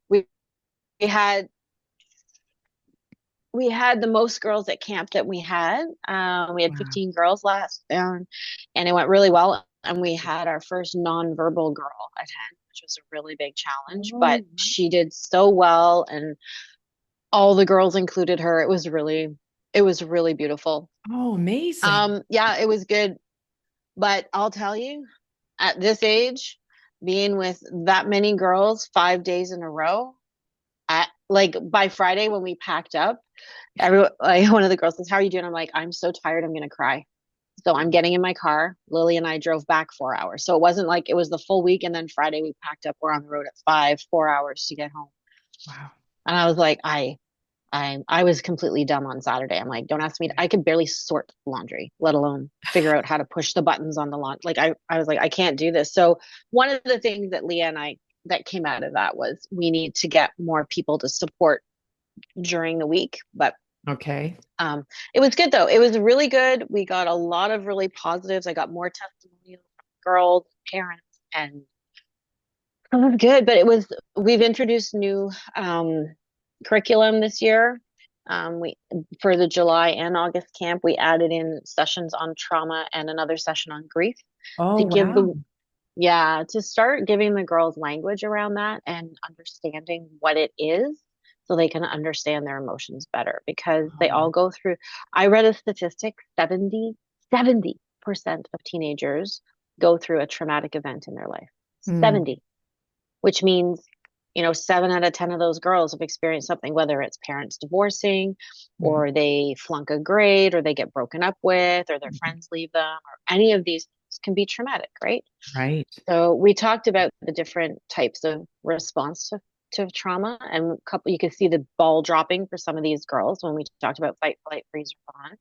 we, we had we had the most girls at camp that we had. We had Wow. 15 girls last, and it went really well. And we had our first nonverbal girl attend, which was a really big challenge. Oh, But she did so well, and all the girls included her. It was really beautiful. oh, amazing. Yeah, it was good. But I'll tell you, at this age, being with that many girls 5 days in a row, like by Friday when we packed up, everyone, like one of the girls says, "How are you doing?" I'm like, "I'm so tired, I'm gonna cry." So I'm getting in my car. Lily and I drove back 4 hours. So it wasn't like it was the full week and then Friday we packed up. We're on the road at five, 4 hours to get home. Wow. And I was like, I was completely dumb on Saturday. I'm like, don't ask me. I could barely sort laundry, let alone figure out how to push the buttons on the laundry. Like I was like, I can't do this. So one of the things that Leah and I that came out of that was we need to get more people to support during the week. But Okay. um, it was good though. It was really good. We got a lot of really positives. I got more testimonials from girls, parents, and it was good. But we've introduced new curriculum this year. We for the July and August camp, we added in sessions on trauma and another session on grief Oh, to give wow. the yeah, to start giving the girls language around that and understanding what it is so they can understand their emotions better because they Oh, all go through. I read a statistic 70% of teenagers go through a traumatic event in their life. mm, 70, which means, 7 out of 10 of those girls have experienced something, whether it's parents divorcing mhm, or they flunk a grade or they get broken up with or their mhm. friends leave them or any of these things can be traumatic, right? Right. So we talked about the different types of response to trauma, and a couple you could see the ball dropping for some of these girls when we talked about fight, flight, freeze, or fawn.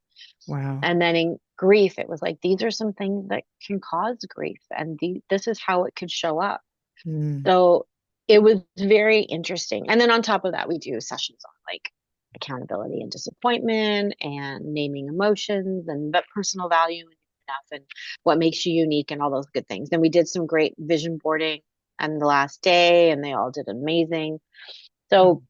Wow. And then in grief, it was like these are some things that can cause grief, and this is how it could show up. Mm, So it was very interesting. And then on top of that, we do sessions on like accountability and disappointment and naming emotions and that personal value and what makes you unique and all those good things. And we did some great vision boarding on the last day and they all did amazing. oh. So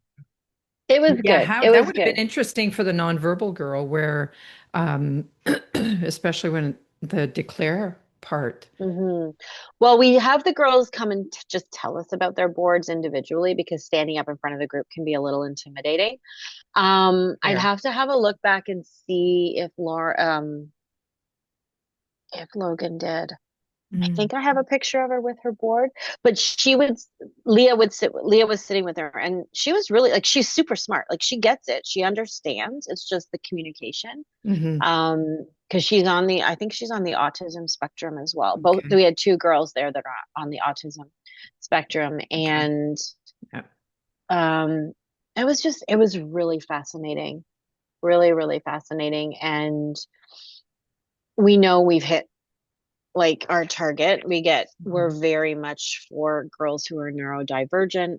it was Yeah, good. how It that was would have been good. interesting for the nonverbal girl, where, um, especially when the declare part. hmm Well, we have the girls come and just tell us about their boards individually because standing up in front of the group can be a little intimidating. I'd There. have to have a look back and see if Logan did. I Mm, think I have a picture of her with her board, but Leah was sitting with her and she was really like, she's super smart. Like she gets it. She understands. It's just the communication. hmm. Because I think she's on the autism spectrum as well. Both, Okay. we had two girls there that are on the autism spectrum. Okay. And, Yeah. um, it was really fascinating, really, really fascinating. And we know we've hit like our target. We're Mhm. very much for girls who are neurodivergent,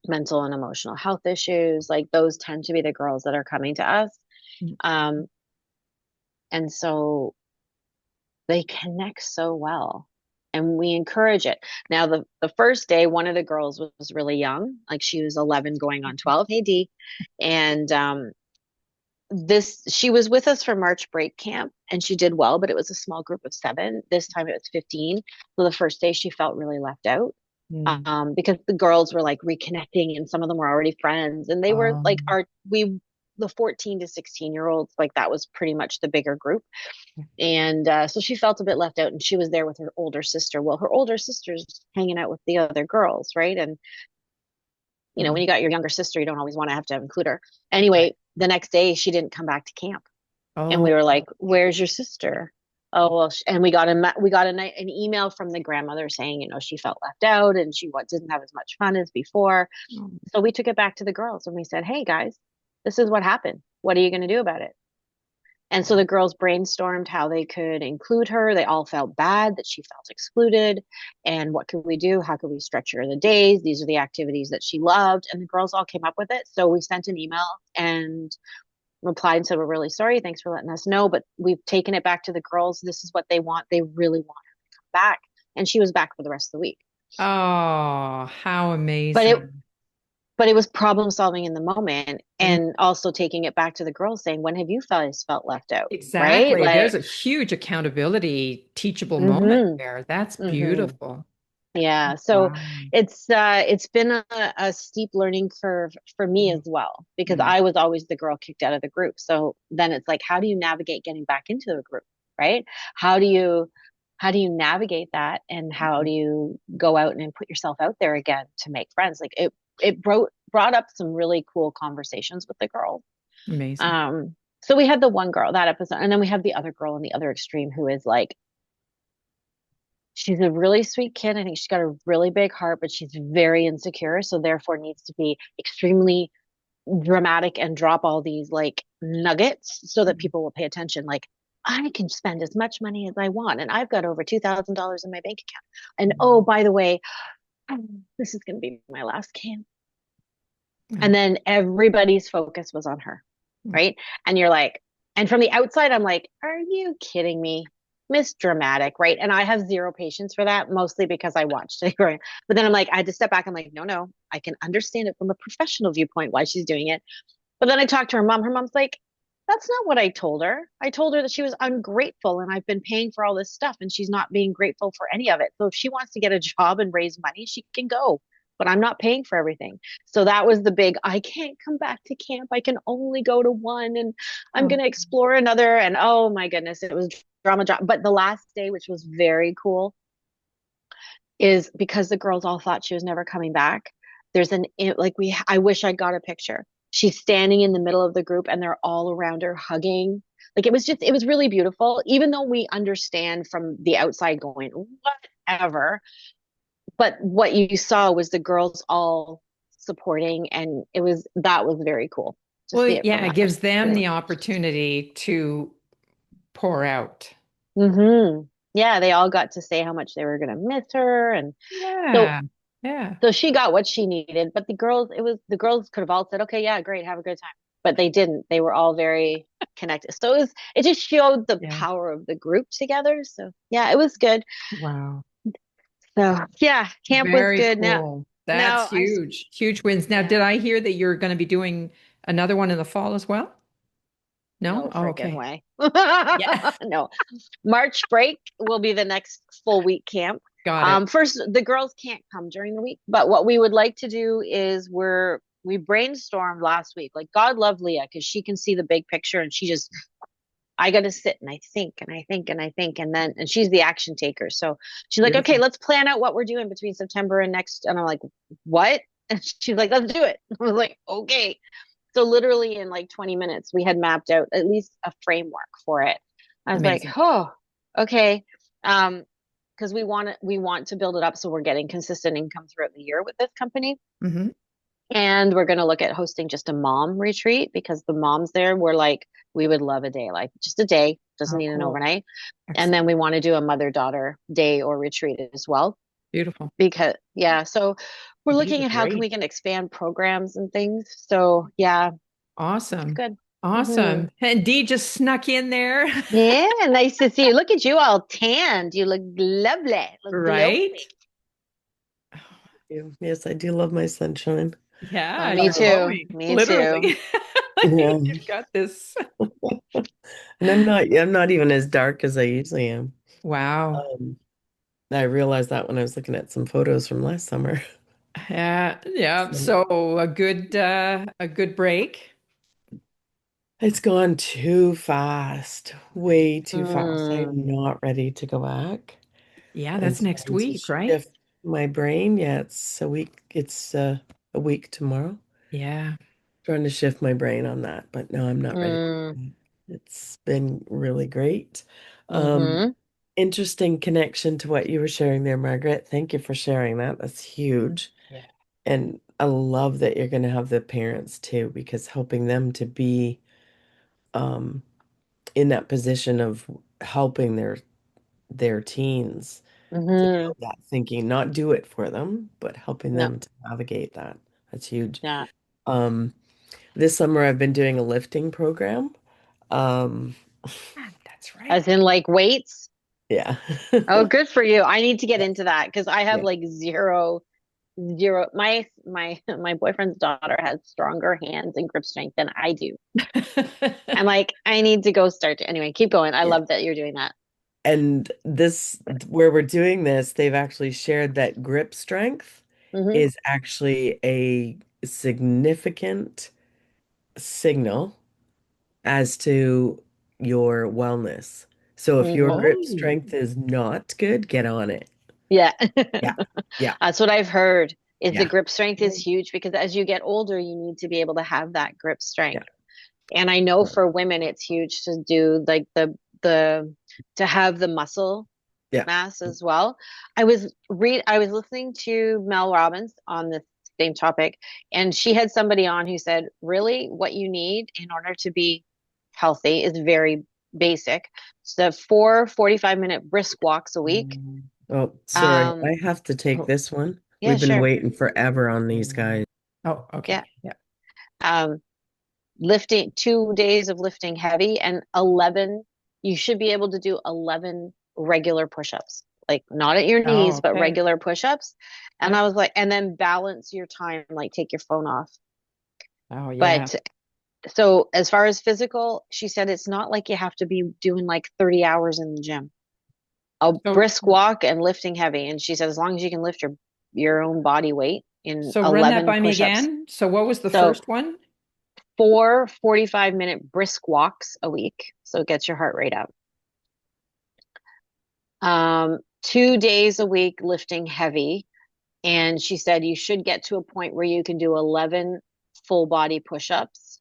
mental and emotional health issues. Like those tend to be the girls that are coming to us. Um, and so they connect so well and we encourage it. Now, the first day, one of the girls was really young, like she was 11 going on 12 AD. And she was with us for March break camp and she did well, but it was a small group of seven. This time it was 15. So the first day she felt really left out Mm. because the girls were like reconnecting and some of them were already friends and they were like the 14 to 16-year olds, like that was pretty much the bigger group. And so she felt a bit left out and she was there with her older sister. Well, her older sister's hanging out with the other girls, right? And when Mm. you got your younger sister, you don't always want to have include her. Right. Anyway, the next day she didn't come back to camp. And Oh, we were like, "Where's your sister?" Oh well, and we got an email from the grandmother saying, she felt left out and she didn't have as much fun as before. So we took it back to the girls and we said, "Hey guys, this is what happened. What are you going to do about it?" And so the girls brainstormed how they could include her. They all felt bad that she felt excluded. And what could we do? How could we structure the days? These are the activities that she loved. And the girls all came up with it. So we sent an email and replied and said, "We're really sorry. Thanks for letting us know. But we've taken it back to the girls. This is what they want. They really want her to come back." And she was back for the rest of the week. Oh, how But it amazing. but it was problem solving in the moment Mm, and also taking it back to the girls saying, when have you guys felt left out? Right? exactly. There's Like, a huge accountability, teachable moment mm-hmm, there. That's mm-hmm. beautiful. Yeah, so Wow. it's been a steep learning curve for me as Mm, well because mm, I was always the girl kicked out of the group. So then it's like, how do you navigate getting back into the group, right? How do you how do you navigate that and how mm. do you go out and put yourself out there again to make friends? Like it brought up some really cool conversations with the girls. Amazing. Um, so we had the one girl that episode, and then we have the other girl in the other extreme who is like she's a really sweet kid. I think she's got a really big heart, but she's very insecure. So therefore needs to be extremely dramatic and drop all these like nuggets so that Mm, people will pay attention. Like, I can spend as much money as I want, and I've got over $2,000 in my bank account. And oh, mm, by the way, this is going to be my last camp. mm, And then everybody's focus was on her, mm. right? And you're like, and from the outside, I'm like, are you kidding me? Miss Dramatic, right? And I have zero patience for that, mostly because I watched it. Right? But then I'm like, I had to step back. I'm like, no, no, I can understand it from a professional viewpoint why she's doing it. But then I talked to her mom. Her mom's like, that's not what I told her. I told her that she was ungrateful and I've been paying for all this stuff and she's not being grateful for any of it. So if she wants to get a job and raise money, she can go. But I'm not paying for everything. So that was the big, I can't come back to camp. I can only go to one and I'm Oh, going to explore another. And oh my goodness, it was drama. But the last day, which was very cool, is because the girls all thought she was never coming back. There's an like we I wish I got a picture. She's standing in the middle of the group and they're all around her hugging. Like it was really beautiful, even though we understand from the outside going, whatever. But what you saw was the girls all supporting and that was very cool to well, see it from yeah, it that gives them perspective. the opportunity to pour out. Mm-hmm. Yeah, they all got to say how much they were going to miss her. And so Yeah. Yeah. So she got what she needed, but the girls could have all said, okay, yeah, great, have a good time. But they didn't. They were all very connected. So it just showed the Yeah. power of the group together. So yeah, it was good. Wow. So yeah, camp was Very good. cool. That's Now I, huge. Huge wins. Now, did yeah, I hear that you're going to be doing another one in the fall as well? No? no Oh, freaking okay. way. Yeah. No, March break will be the next full week camp. Got it. First, the girls can't come during the week, but what we would like to do is we brainstormed last week. Like God love Leah because she can see the big picture, and I got to sit and I think and I think and I think, and she's the action taker. So she's like, okay, Beautiful. let's plan out what we're doing between September and next. And I'm like, what? And she's like, let's do it. I was like, okay. So literally in like 20 minutes, we had mapped out at least a framework for it. I was like, Amazing. oh, okay. Because we want to build it up so we're getting consistent income throughout the year with this company. Hmm. And we're gonna look at hosting just a mom retreat because the moms there were like, we would love a day, like just a day, doesn't Oh, need an cool. overnight. And Excellent. then we want to do a mother-daughter day or retreat as well. Beautiful. Because yeah, so we're These looking are at how can great. we can expand programs and things. So yeah, it's Awesome. good. Hmm. Awesome. And Dee just snuck in there. Yeah, nice to see you. Look at you all tanned. You look lovely. Look Right? glowing. Yes, I do love my sunshine. Oh, Yeah, me you're too. glowing, Me too. literally. Yeah. You've got this. And I'm not even as dark as I usually am. Wow. Um, I realized that when I was looking at some photos from last summer. Yeah, yeah. So So a good break. it's gone too fast, way too fast. Mm, I'm not ready to go back Yeah, and that's next trying to week, right? shift my brain. Yeah, it's a week tomorrow. Yeah. Trying to shift my brain on that, but no, I'm not ready. mm, It's been really great. Um, mm-hmm. Interesting connection to what you were sharing there, Margaret. Thank you for sharing that. That's huge. Yeah. And I love that you're going to have the parents too, because helping them to be um, in that position of helping their teens to Mm-hmm. build that thinking, not do it for them, but helping No, them to navigate that. That's huge. yeah. Um, this summer I've been doing a lifting program. Um, Ah, that's right. As in like weights. Yeah. Oh, good for you. I need to get Yeah. into that because I have Yeah. like zero. My boyfriend's daughter has stronger hands and grip strength than I do. I'm like, I need to go start to, anyway, keep going. I Yeah. love that you're doing that. And this, where we're doing this, they've actually shared that grip strength Hmm. is actually a significant signal as to your wellness. So if your Hmm. grip Oh, strength is not good, get on it. Yeah. Yeah. Yeah. That's what I've heard is the Yeah. grip strength is huge because as you get older, you need to be able to have that grip Yeah. strength. And I know for women, it's huge to do like to have the muscle Yeah. mass as well. I was listening to Mel Robbins on this same topic, and she had somebody on who said, really what you need in order to be healthy is very basic. So 4 45-minute brisk walks a week. Oh, sorry. Um, I have to take oh, this one. yeah, We've been sure. waiting forever on these guys. oh, Yeah. okay. Yeah. Um, lifting 2 days of lifting heavy and 11, you should be able to do 11 regular push-ups, like not at your Oh, knees but okay. regular push-ups. And I Yep. was like, and then balance your time, like take your phone off. Oh, yeah. But so as far as physical, she said it's not like you have to be doing like 30 hours in the gym. A So, brisk walk and lifting heavy, and she said as long as you can lift your own body weight in so run that 11 by me push-ups. again. So what was the So first one? 4 45-minute brisk walks a week, so it gets your heart rate up. 2 days a week lifting heavy. And she said you should get to a point where you can do 11 full body push-ups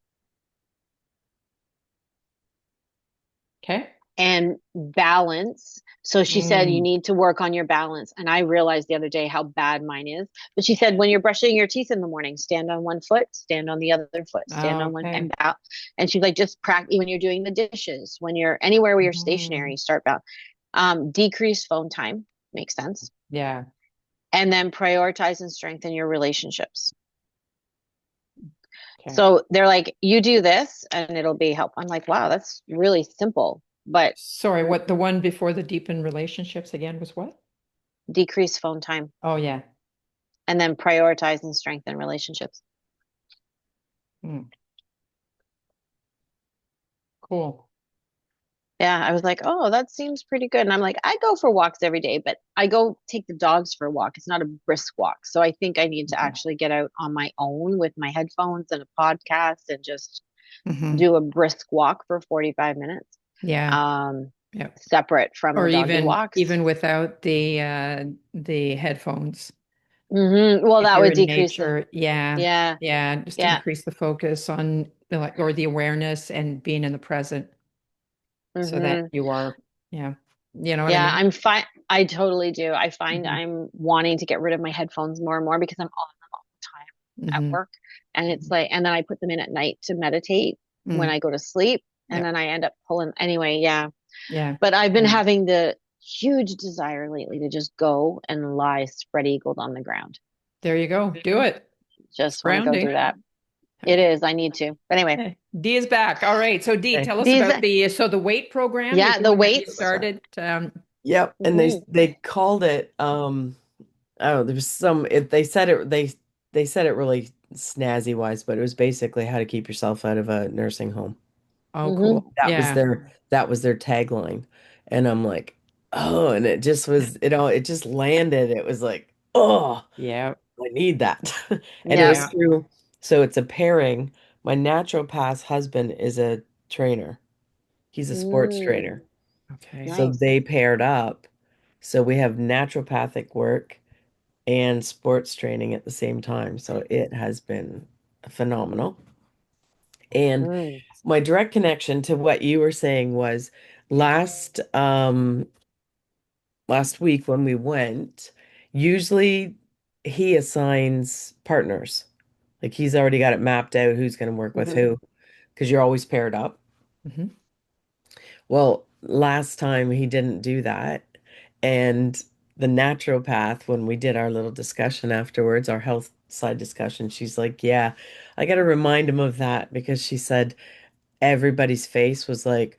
Okay. and balance. So she said you Mm, need to work on your balance. And I realized the other day how bad mine is. But she said when you're brushing your teeth in the morning, stand on one foot, stand on the other foot, stand oh, on one okay. and bow. And she's like, just practice when you're doing the dishes, when you're anywhere where you're Mm, stationary, start bow. Decrease phone time, makes sense. yeah. And then prioritize and strengthen your relationships. Okay. So they're like, you do this and it'll be help. I'm like, wow, that's really simple, but Sorry, what the one before the deepen relationships again was what? decrease phone time Oh, yeah. and then prioritize and strengthen relationships. Mm, cool. Yeah, I was like, oh, that seems pretty good. And I'm like, I go for walks every day, but I go take the dogs for a walk. It's not a brisk walk. So I think I need to actually get out on my own with my headphones and a podcast and just Hmm. do a brisk walk for 45 minutes. Yeah. Um, Yeah. separate from Or the doggy walks. even without the headphones. Well, If that you're would in decrease the, nature, yeah. yeah, Yeah, just yeah. increase the focus on the like or the awareness and being in the present so that Hmm. you are, yeah. You know what I Yeah, mean? I'm fine. I totally do. I find Hmm. I'm wanting to get rid of my headphones more and more because I'm on them all the time at Hmm. work. And it's like, and then I put them in at night to meditate when Mm, I go to sleep. And yeah. then I end up pulling anyway. Yeah. Yeah. But I've been Yeah. having the huge desire lately to just go and lie spread eagled on the ground. There you go. Do it. It's Just want to go grounding. do that. It is. I need to. But anyway, Okay. D is back. All right. So D, Okay. tell us these, about the weight program you're yeah, the doing that you weights. started. Yep. And Mhm. they called it oh, there was they said they said it really snazzy wise, but it was basically how to keep yourself out of a nursing home. Oh, Mhm. cool. Yeah. That was their tagline. And I'm like, oh, and it just was, it just landed. It was like, oh, Yeah. I need that. And it Yep. was Yeah. through, so it's a pairing. My naturopath husband is a trainer. He's a sports Mm, trainer. Okay. So nice. they paired up. So we have naturopathic work and sports training at the same time. So it has been phenomenal. And Mm. my direct connection to what you were saying was last last week when we went, usually he assigns partners. Like he's already got it mapped out who's going to work with Mhm. who because you're always paired up. Hmm. Well, last time he didn't do that. And the naturopath, when we did our little discussion afterwards, our health side discussion, she's like, yeah, I got to remind him of that because she said everybody's face was like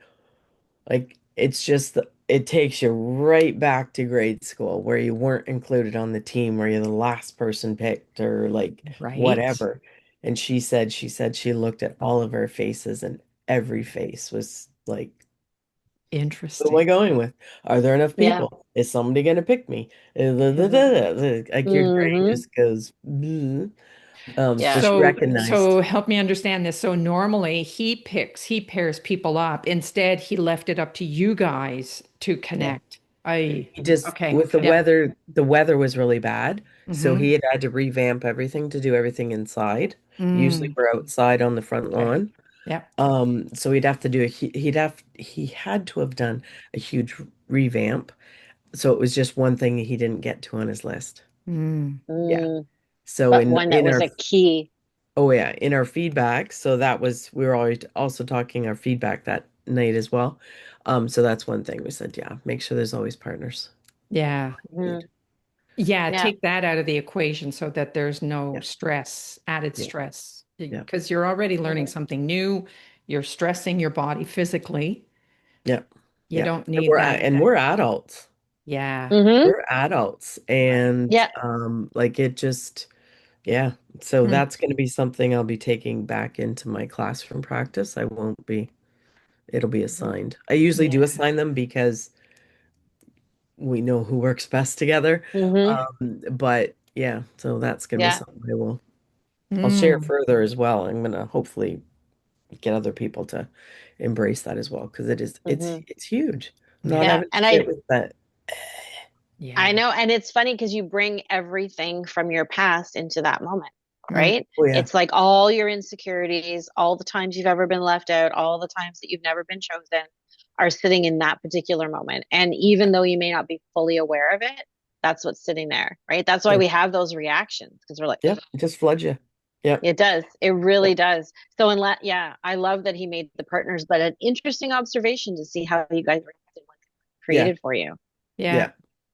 it's just it takes you right back to grade school where you weren't included on the team, where you're the last person picked or like Right? whatever. And she said she looked at all of our faces and every face was like, who am I Interesting. going with? Are there enough Yeah. people? Is somebody going to pick me? Hmm. Like your brain Hmm. just goes, "Bleh." So Yeah. she So recognized, help me understand this. So normally he pairs people up. Instead, he left it up to you guys to yeah. connect. I, He just okay. with the Yep. weather, the weather was really bad, so Mm-hmm. he had to revamp everything to do everything inside. Usually Mm, we're outside on the front okay. lawn. Yep. So he'd have to do he had to have done a huge revamp. So it was just one thing he didn't get to on his list. Mm, Yeah. Mm. So But in one that in was our a key. oh yeah, in our feedback, so that was we were always also talking our feedback that night as well. So that's one thing we said, yeah, make sure there's always partners. yeah. Hmm. Yeah. Yeah. Take that out of the equation so that there's no Yeah, stress, added yeah, stress, yeah, because you're already learning Hmm. something new. You're stressing your body physically. yeah, You yeah. don't need that. And we're adults. Yeah. Hmm. We're adults, Right. and Yeah. like it just yeah. So Hmm. that's going to be something I'll be taking back into my classroom practice. I won't be. It'll be Hmm. assigned. I usually do Yeah. assign them because we know who works best together. Hmm. But yeah, so that's going to be Yeah. something I'll share Mm, further as well. I'm going to hopefully get other people to embrace that as well because Hmm. it's huge. Not yeah. Yeah. having to And sit with that. I Yeah. know, and it's funny because you bring everything from your past into that moment, Mm, right? Oh yeah. It's like all your insecurities, all the times you've ever been left out, all the times that you've never been chosen are sitting in that particular moment. And even though you may not be fully aware of it, that's what's sitting there, right? That's why Yeah. we have those reactions because we're like, Yep. It just floods you. Yep. it does. It really Yep. does. So, yeah, I love that he made the partners, but an interesting observation to see how you guys reacted when it Yeah. created for you. yeah. Yeah.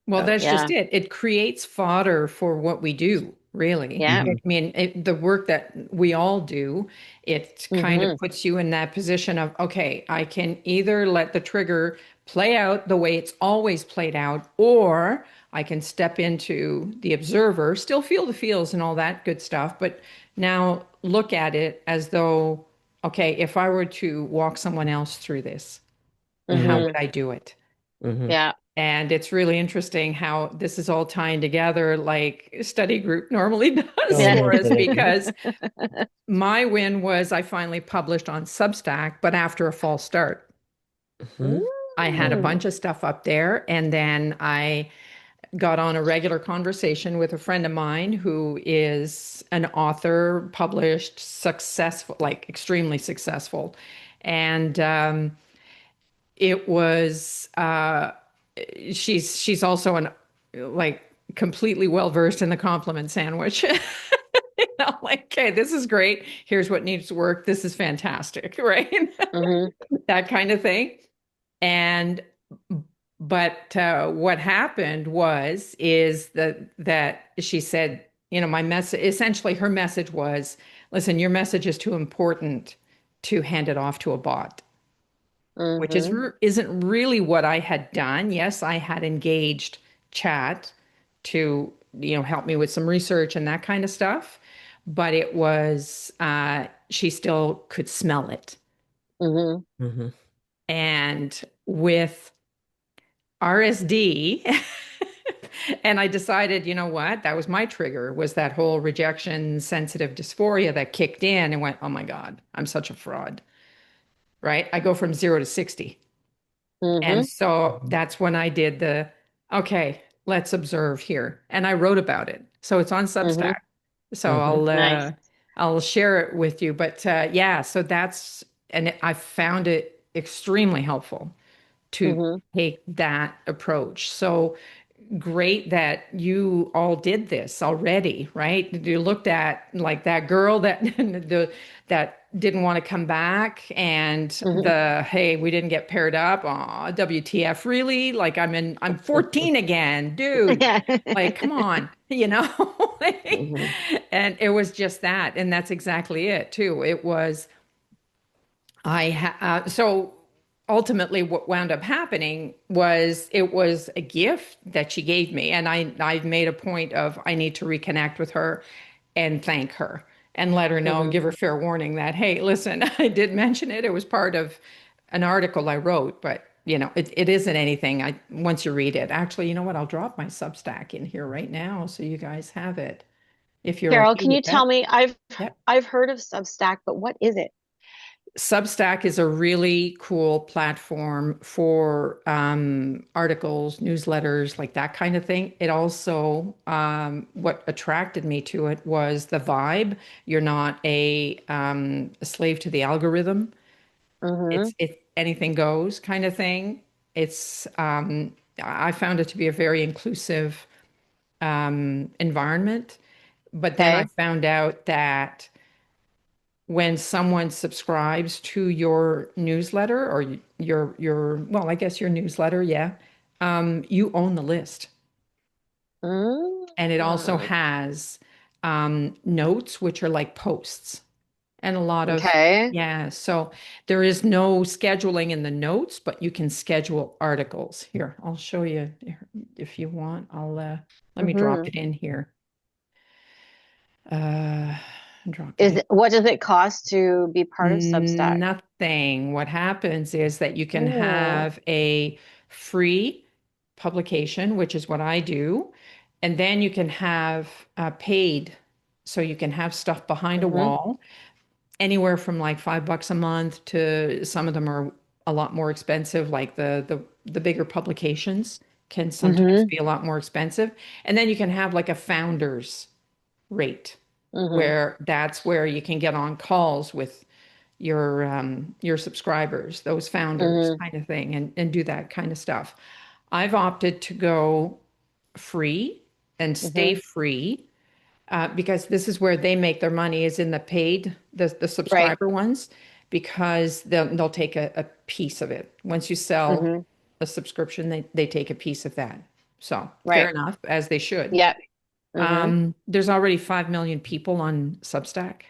Well, Yeah. that's just Yeah. it. It creates fodder for what we do, really. Yeah. I Hmm. mean, the work that we all do, it kind of Hmm. puts you in that position of, okay, I can either let the trigger play out the way it's always played out, or I can step into the observer, still feel the feels and all that good stuff, but now look at it as though, okay, if I were to walk someone else through this, how Hmm. would Hmm. I do it? Hmm. Yeah. And it's really interesting how this is all tying together like a study group normally does Oh, Yeah. for no us, kidding. because my win was I finally published on Substack, but after a false start. Hmm. I had a bunch of stuff up there, and then I got on a regular conversation with a friend of mine who is an author, published, successful, like extremely successful. And it was she's also an like completely well versed in the compliment sandwich. Like, okay, this is great. Here's what needs to work. This is fantastic, right? Hmm. That kind of thing. And but what happened was is that she said, you know, my message essentially her message was, listen, your message is too important to hand it off to a bot, which is Hmm. isn't really what I had done. Yes, I had engaged chat to, you know, help me with some research and that kind of stuff, but it was she still could smell it. Hmm. Hmm. And with RSD, and I decided, you know what, that was my trigger, was that whole rejection sensitive dysphoria that kicked in and went, oh my God, I'm such a fraud, right? I go from 0 to 60. And Hmm. so that's when I did okay, let's observe here. And I wrote about it. So it's on Hmm. Substack. So Hmm. Nice. I'll share it with you. But yeah, so I found it extremely helpful to Hmm. take that approach. So great that you all did this already, right? You looked at like that girl that that didn't want to come back, and Hmm. the hey, we didn't get paired up. Aw, WTF, really? Like I'm 14 again, dude. Yeah. Like, come on, you know? Hmm. And it was just that, and that's exactly it too. It was so ultimately what wound up happening was it was a gift that she gave me, and I've made a point of I need to reconnect with her and thank her and let her know, Hmm. give her fair warning that, hey, listen, I did mention it. It was part of an article I wrote, but it isn't anything. I once you read it, actually, you know what? I'll drop my Substack in here right now so you guys have it if you're Carol, okay can you with tell that. me, Yep. I've heard of Substack, but what is it? Substack is a really cool platform for articles, newsletters, like that kind of thing. It also, what attracted me to it was the vibe. You're not a slave to the algorithm. Mm-hmm. It's anything goes kind of thing. It's I found it to be a very inclusive environment. But then I Okay. found out that when someone subscribes to your newsletter or your well, I guess your newsletter, yeah, you own the list. And it also Mm. has notes, which are like posts, and a lot of, Okay. yeah. So there is no scheduling in the notes, but you can schedule articles. Here, I'll show you if you want. Let me drop Mm-hmm. it in here. Uh, drop it Is in. it, what does it cost to be part of Substack? Nothing. What happens is that you can Oh. have a free publication, which is what I do, and then you can have paid. So you can have stuff behind a Mm-hmm. wall, anywhere from like $5 a month to some of them are a lot more expensive, like the bigger publications can sometimes Mm-hmm. be a lot more expensive. And then you can have like a founder's rate Mm-hmm. where that's where you can get on calls with your subscribers, those founders Mm-hmm. kind of thing, and do that kind of stuff. I've opted to go free and stay Mm-hmm. free because this is where they make their money is in the paid, the Right. subscriber ones, because they'll take a piece of it. Once you sell Mm-hmm. a subscription, they take a piece of that. So fair Right. enough, as they should. Yeah. Mm-hmm. There's already 5 million people on Substack.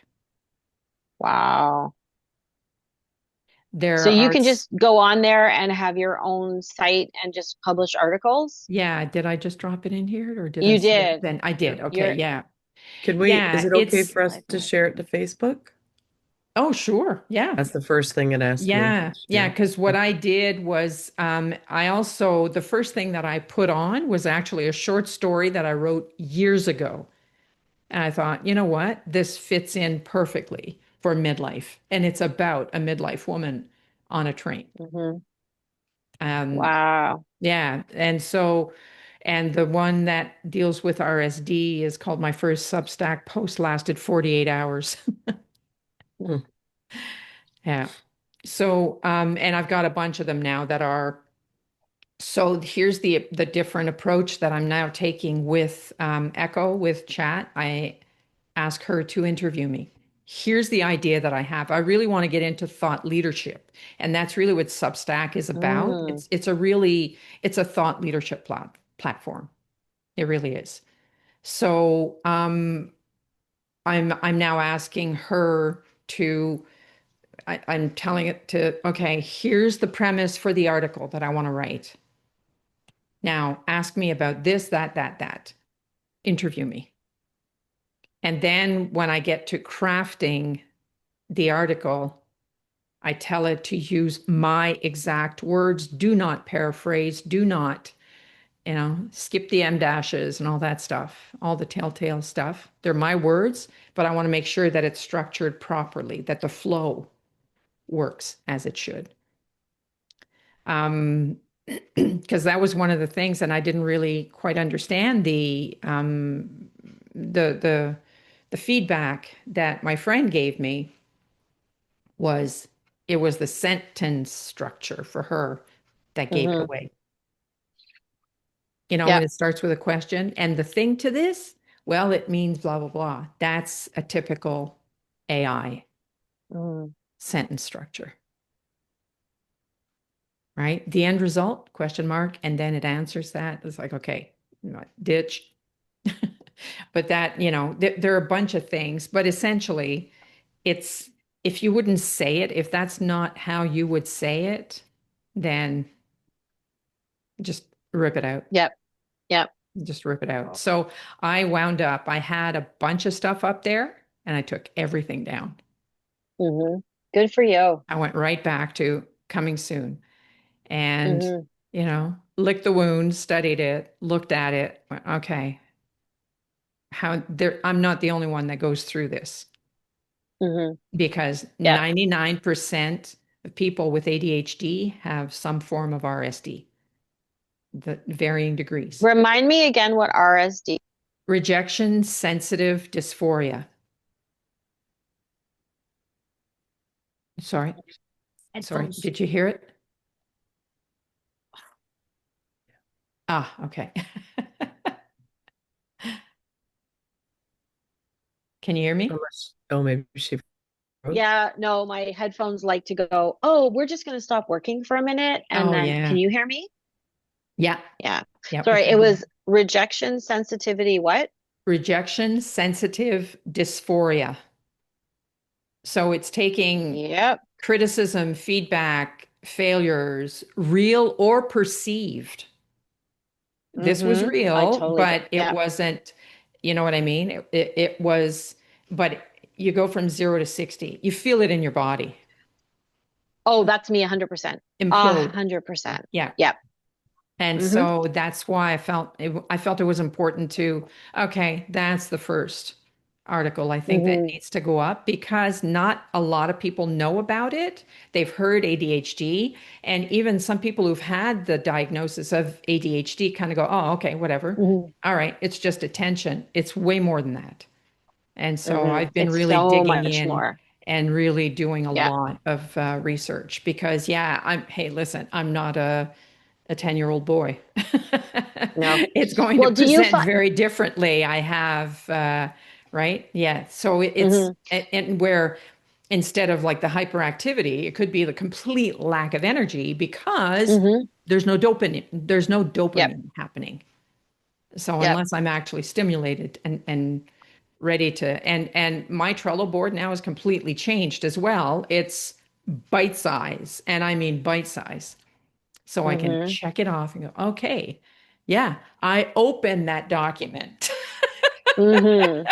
Wow. So There you are, can just go on there and have your own site and just publish articles? yeah, did I just drop it in here or did I You say it did. then? I did. Okay, You're yeah. Is Yeah, it okay it's, for us I've to met. share it to Facebook? oh, sure. Yeah. That's the first thing it asked me Yeah, to yeah, do. because what I did was I also the first thing that I put on was actually a short story that I wrote years ago. And I thought, you know what? This fits in perfectly for midlife. And it's about a midlife woman on a train. Mm-hmm. Um, Wow. yeah, and the one that deals with RSD is called My First Substack Post Lasted 48 Hours. Hmm. Yeah. So, and I've got a bunch of them now that are. So here's the different approach that I'm now taking with Echo with chat. I ask her to interview me. Here's the idea that I have. I really want to get into thought leadership, and that's really what Substack is about. Mm. It's a thought leadership platform. It really is. So I'm now asking her to. I'm telling it to. Okay, here's the premise for the article that I want to write. Now, ask me about this, that. Interview me. And then when I get to crafting the article, I tell it to use my exact words. Do not paraphrase. Do not, skip the M dashes and all that stuff, all the telltale stuff. They're my words, but I want to make sure that it's structured properly, that the flow works as it should. Um, because that was one of the things, and I didn't really quite understand the the feedback that my friend gave me was it was the sentence structure for her that gave it Mm-hmm. away. When Yep. it starts with a question, and the thing to this, well, it means blah blah blah. That's a typical AI Mm. sentence structure, right? The end result, question mark, and then it answers that. It's like, okay, ditch. But that, there are a bunch of things, but essentially, it's if you wouldn't say it, if that's not how you would say it, then just rip it out. Yep. Yep. Just rip it out. So I wound up, I had a bunch of stuff up there and I took everything down. Hmm. Good for you. I went right back to coming soon and, Hmm. licked the wound, studied it, looked at it. Went, okay, how there, I'm not the only one that goes through this Hmm. because Yep. 99% of people with ADHD have some form of RSD, the varying degrees. Remind me again what RSD. Rejection sensitive dysphoria. Sorry. Sorry. Headphones. Did you hear it? Ah, okay. Can you hear me? Oh, maybe she froze. Yeah, no, my headphones like to go, oh, we're just going to stop working for a minute. And Oh, then, can yeah. you hear me? Yeah. Yeah. Yeah, we Sorry, can it hear you. was rejection sensitivity. What? Rejection sensitive dysphoria. So it's taking Yep. criticism, feedback, failures, real or perceived. This was I real, totally get. but it Yeah. wasn't, you know what I mean? It was, but you go from 0 to 60. You feel it in your body. Oh, that's me 100%. A Implode. 100%. Yeah. Yep. And Hmm. so that's why I felt it was important to, okay, that's the first article I think that Hmm. needs to go up because not a lot of people know about it. They've heard ADHD, and even some people who've had the diagnosis of ADHD kind of go, "Oh, okay, whatever. Hmm. All right, it's just attention. It's way more than that." And so Hmm. I've been It's really so digging much in more. and really doing a Yeah. lot of research because, yeah, hey, listen, I'm not a 10-year-old boy. No. It's going to Well, do you present find? very differently. I have, right? Yeah. So it's, Hmm. and where instead of like the hyperactivity, it could be the complete lack of energy because Hmm. there's no Yep. dopamine happening. So Yep. unless I'm actually stimulated and ready to, and my Trello board now is completely changed as well. It's bite size, and I mean bite size. So I can Hmm. check it off and go, okay, yeah, I open that document. Hmm.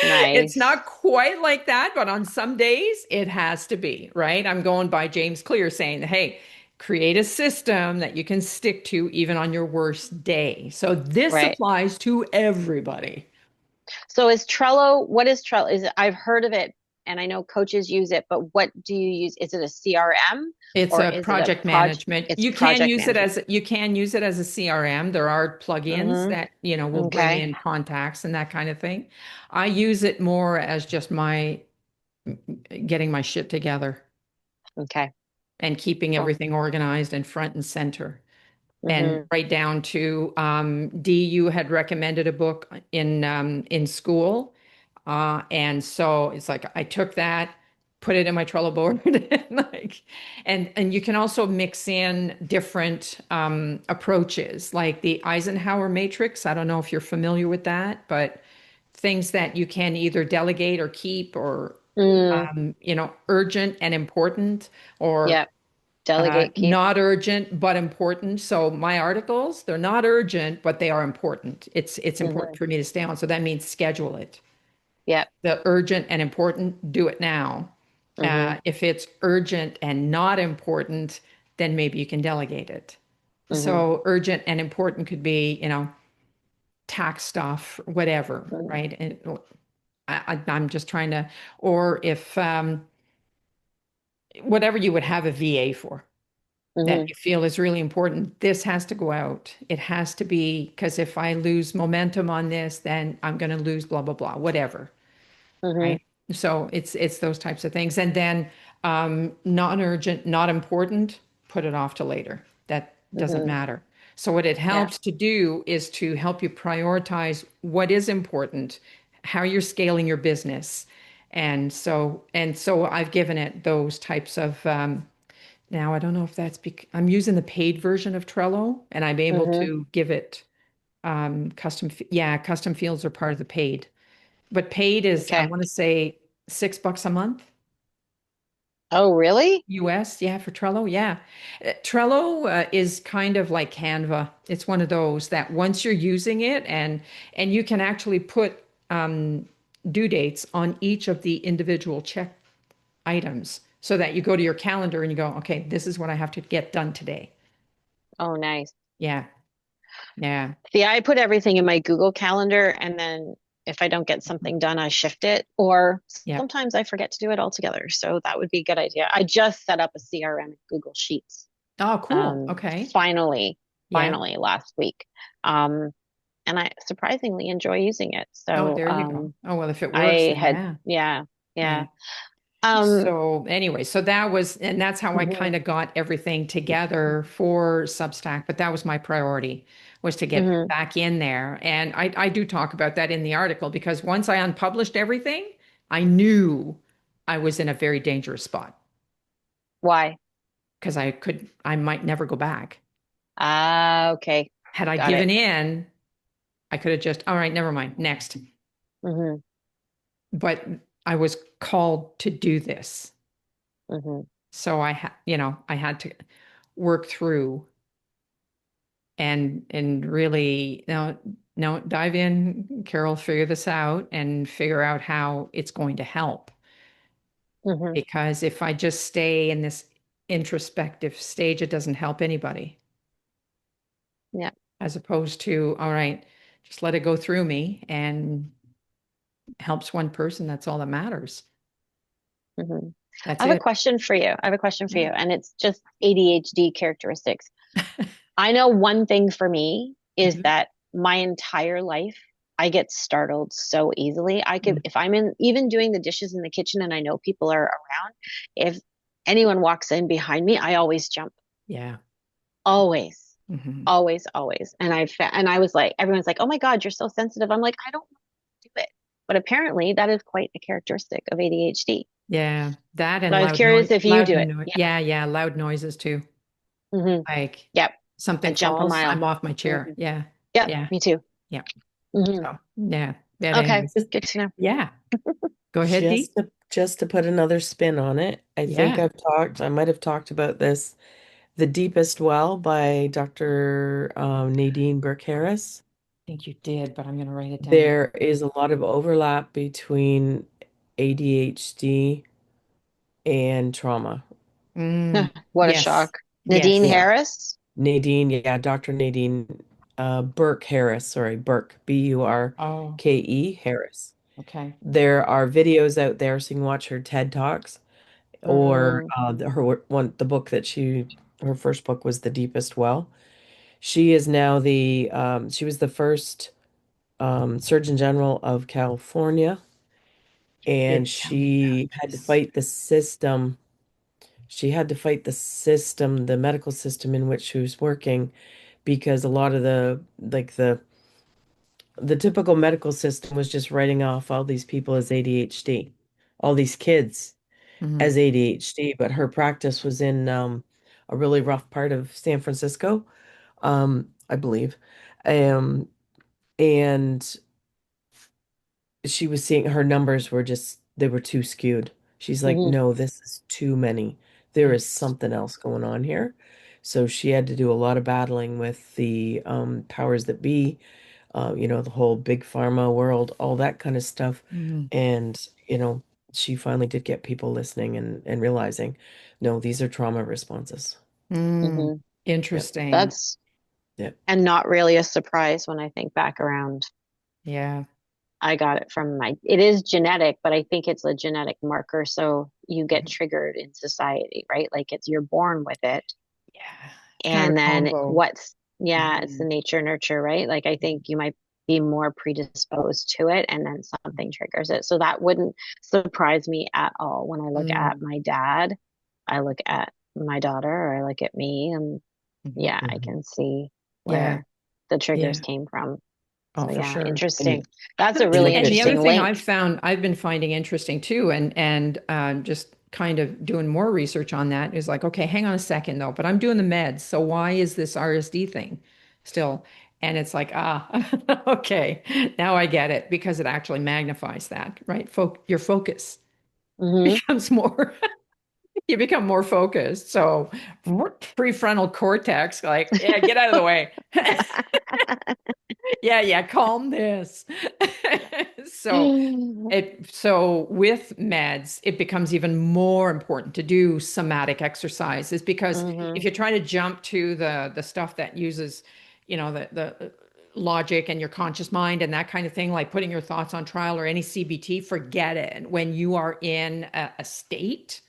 It's Nice. not quite like that, but on some days it has to be, right? I'm going by James Clear saying, hey, create a system that you can stick to even on your worst day. So this Right. applies to everybody. So is Trello, what is Trello? I've heard of it and I know coaches use it, but what do you use? Is it a CRM It's or a is it a project project? management. It's project management. You can use it as a CRM. There are plugins Hmm. that, will bring Okay. in contacts and that kind of thing. I use it more as just my getting my shit together Okay. and keeping Cool. everything organized and front and center. And Hmm. right down to D, you had recommended a book in school. And so it's like I took that, put it in my Trello board, and you can also mix in different approaches, like the Eisenhower matrix. I don't know if you're familiar with that, but things that you can either delegate or keep, or Mm, urgent and important, or yeah. Delegate, keep. not urgent but important. So my articles, they're not urgent, but they are important. It's important Hmm. for me to stay on. So that means schedule it. Yeah. The urgent and important, do it now. Hmm. If it's urgent and not important, then maybe you can delegate it. Hmm. So urgent and important could be, tax stuff, whatever, Hmm. right? And I'm just trying to, or if whatever you would have a VA for that Hmm. you feel is really important, this has to go out. It has to be, because if I lose momentum on this, then I'm going to lose blah, blah, blah, whatever. Hmm. Right? So it's those types of things. And then non-urgent, not important, put it off to later. That doesn't Hmm. matter. So what it Yeah. helps to do is to help you prioritize what is important, how you're scaling your business. And so I've given it those types of now I don't know if I'm using the paid version of Trello and I'm able Hmm. to give it custom fields are part of the paid. But paid is, I Okay. want to say $6 a month. Oh, really? US, yeah, for Trello, yeah. Trello is kind of like Canva. It's one of those that once you're using it and you can actually put due dates on each of the individual check items so that you go to your calendar and you go, okay, this is what I have to get done today. Oh, nice. Yeah, yeah, See, I put everything in my Google Calendar, and then if I don't get something done, I shift it, or yeah. sometimes I forget to do it altogether. So that would be a good idea. I just set up a CRM in Google Sheets. Oh, cool. Okay. Finally, Yeah. finally last week. Um, and I surprisingly enjoy using it. Oh, So there you go. Oh, well, if it works, I then had, yeah. yeah, yeah. Yeah. Um, So anyway, so that was, and that's how I mhm, kind of got everything together for Substack. But that was my priority, was to get mhm. back in there. And I do talk about that in the article because once I unpublished everything, I knew I was in a very dangerous spot Why? because I might never go back. Ah, okay. Had I Got it. given in, I could have just, all right, never mind, next. Hmm. But I was called to do this. Hmm. So I had to work through and really now dive in, Carol, figure this out and figure out how it's going to help. Hmm. Because if I just stay in this introspective stage, it doesn't help anybody. Yeah. As opposed to, all right, just let it go through me and helps one person. That's all that matters. Hmm. I That's have a it. question for you. I have a question for you, Yeah. and it's just ADHD characteristics. I know one thing for me is Mhm. that my entire life I get startled so easily. I could, Mm. if I'm in even doing the dishes in the kitchen and I know people are around, if anyone walks in behind me, I always jump. Yeah. Always. Hmm. Always, always. And I was like, everyone's like, "Oh my God, you're so sensitive." I'm like, I don't do it. But apparently that is quite a characteristic of ADHD. Yeah. That So and I was curious if you loud do it. noise. Yeah. Yeah. Yeah. Loud noises too. Hmm. Like Yep. I something jump a falls, mile. I'm off my Hmm. chair. Yeah. Yep. Yeah. Me too. Yeah. Hmm. So, yeah. But Okay. anyways, Just Good to know. yeah. Go ahead, Dee. just to put another spin on it, Yeah. I might have talked about this, The Deepest Well by Dr. Nadine Burke Harris. I think you did, but I'm going to write it down. There is a lot of overlap between ADHD and trauma. Mm, What a yes. shock. Nadine Yes. Yeah. Harris. Nadine, yeah, Dr. Nadine Burke Harris, sorry, Burke, Oh, Burke Harris. okay. There are videos out there, so you can watch her TED Talks or Mm, the book her first book was The Deepest Well. She is now she was the first Surgeon General of California, and Did tell me about she had to this. fight the system. She had to fight the system, the medical system in which she was working, because a lot of the typical medical system was just writing off all these people as ADHD, all these kids Hmm. as ADHD, but her practice was in a really rough part of San Francisco, I believe. Um, and she was seeing her numbers were just, they were too skewed. She's like, hmm. no, this is too many. There is Yes. something else going on here. So she had to do a lot of battling with the powers that be, the whole big pharma world, all that kind of stuff. Mm, And, she finally did get people listening and realizing, no, these are trauma responses. mm. Hmm. Yep. Interesting. That's, Yep. and not really a surprise when I think back around. Yeah. I got it from it is genetic, but I think it's a genetic marker. So you get Mhm. triggered in society, right? Like you're born with it. Yeah. It's kind of And a then combo. yeah, it's the Mhm. nature nurture, right? Like I think you might be more predisposed to it and then something triggers it. So that wouldn't surprise me at all when I look at Mm, my dad, I look at my daughter, or I look at me, and mhm. yeah, I Mhm. can see Yeah. where the triggers Yeah. came from. Oh, So for yeah, sure. interesting. And That's a and really look And at the other interesting thing link. I've been finding interesting too, and just kind of doing more research on that is like, okay, hang on a second though, but I'm doing the meds, so why is this RSD thing still? And it's like, okay, now I get it because it actually magnifies that, right? Your focus Hmm. becomes more. You become more focused. So prefrontal cortex, like, yeah, get out of the way. Yeah, yeah, calm this. So so with meds, it becomes even more important to do somatic exercises because if Hmm. you try to jump to the stuff that uses, the logic and your conscious mind and that kind of thing, like putting your thoughts on trial or any CBT, forget it. When you are in a state,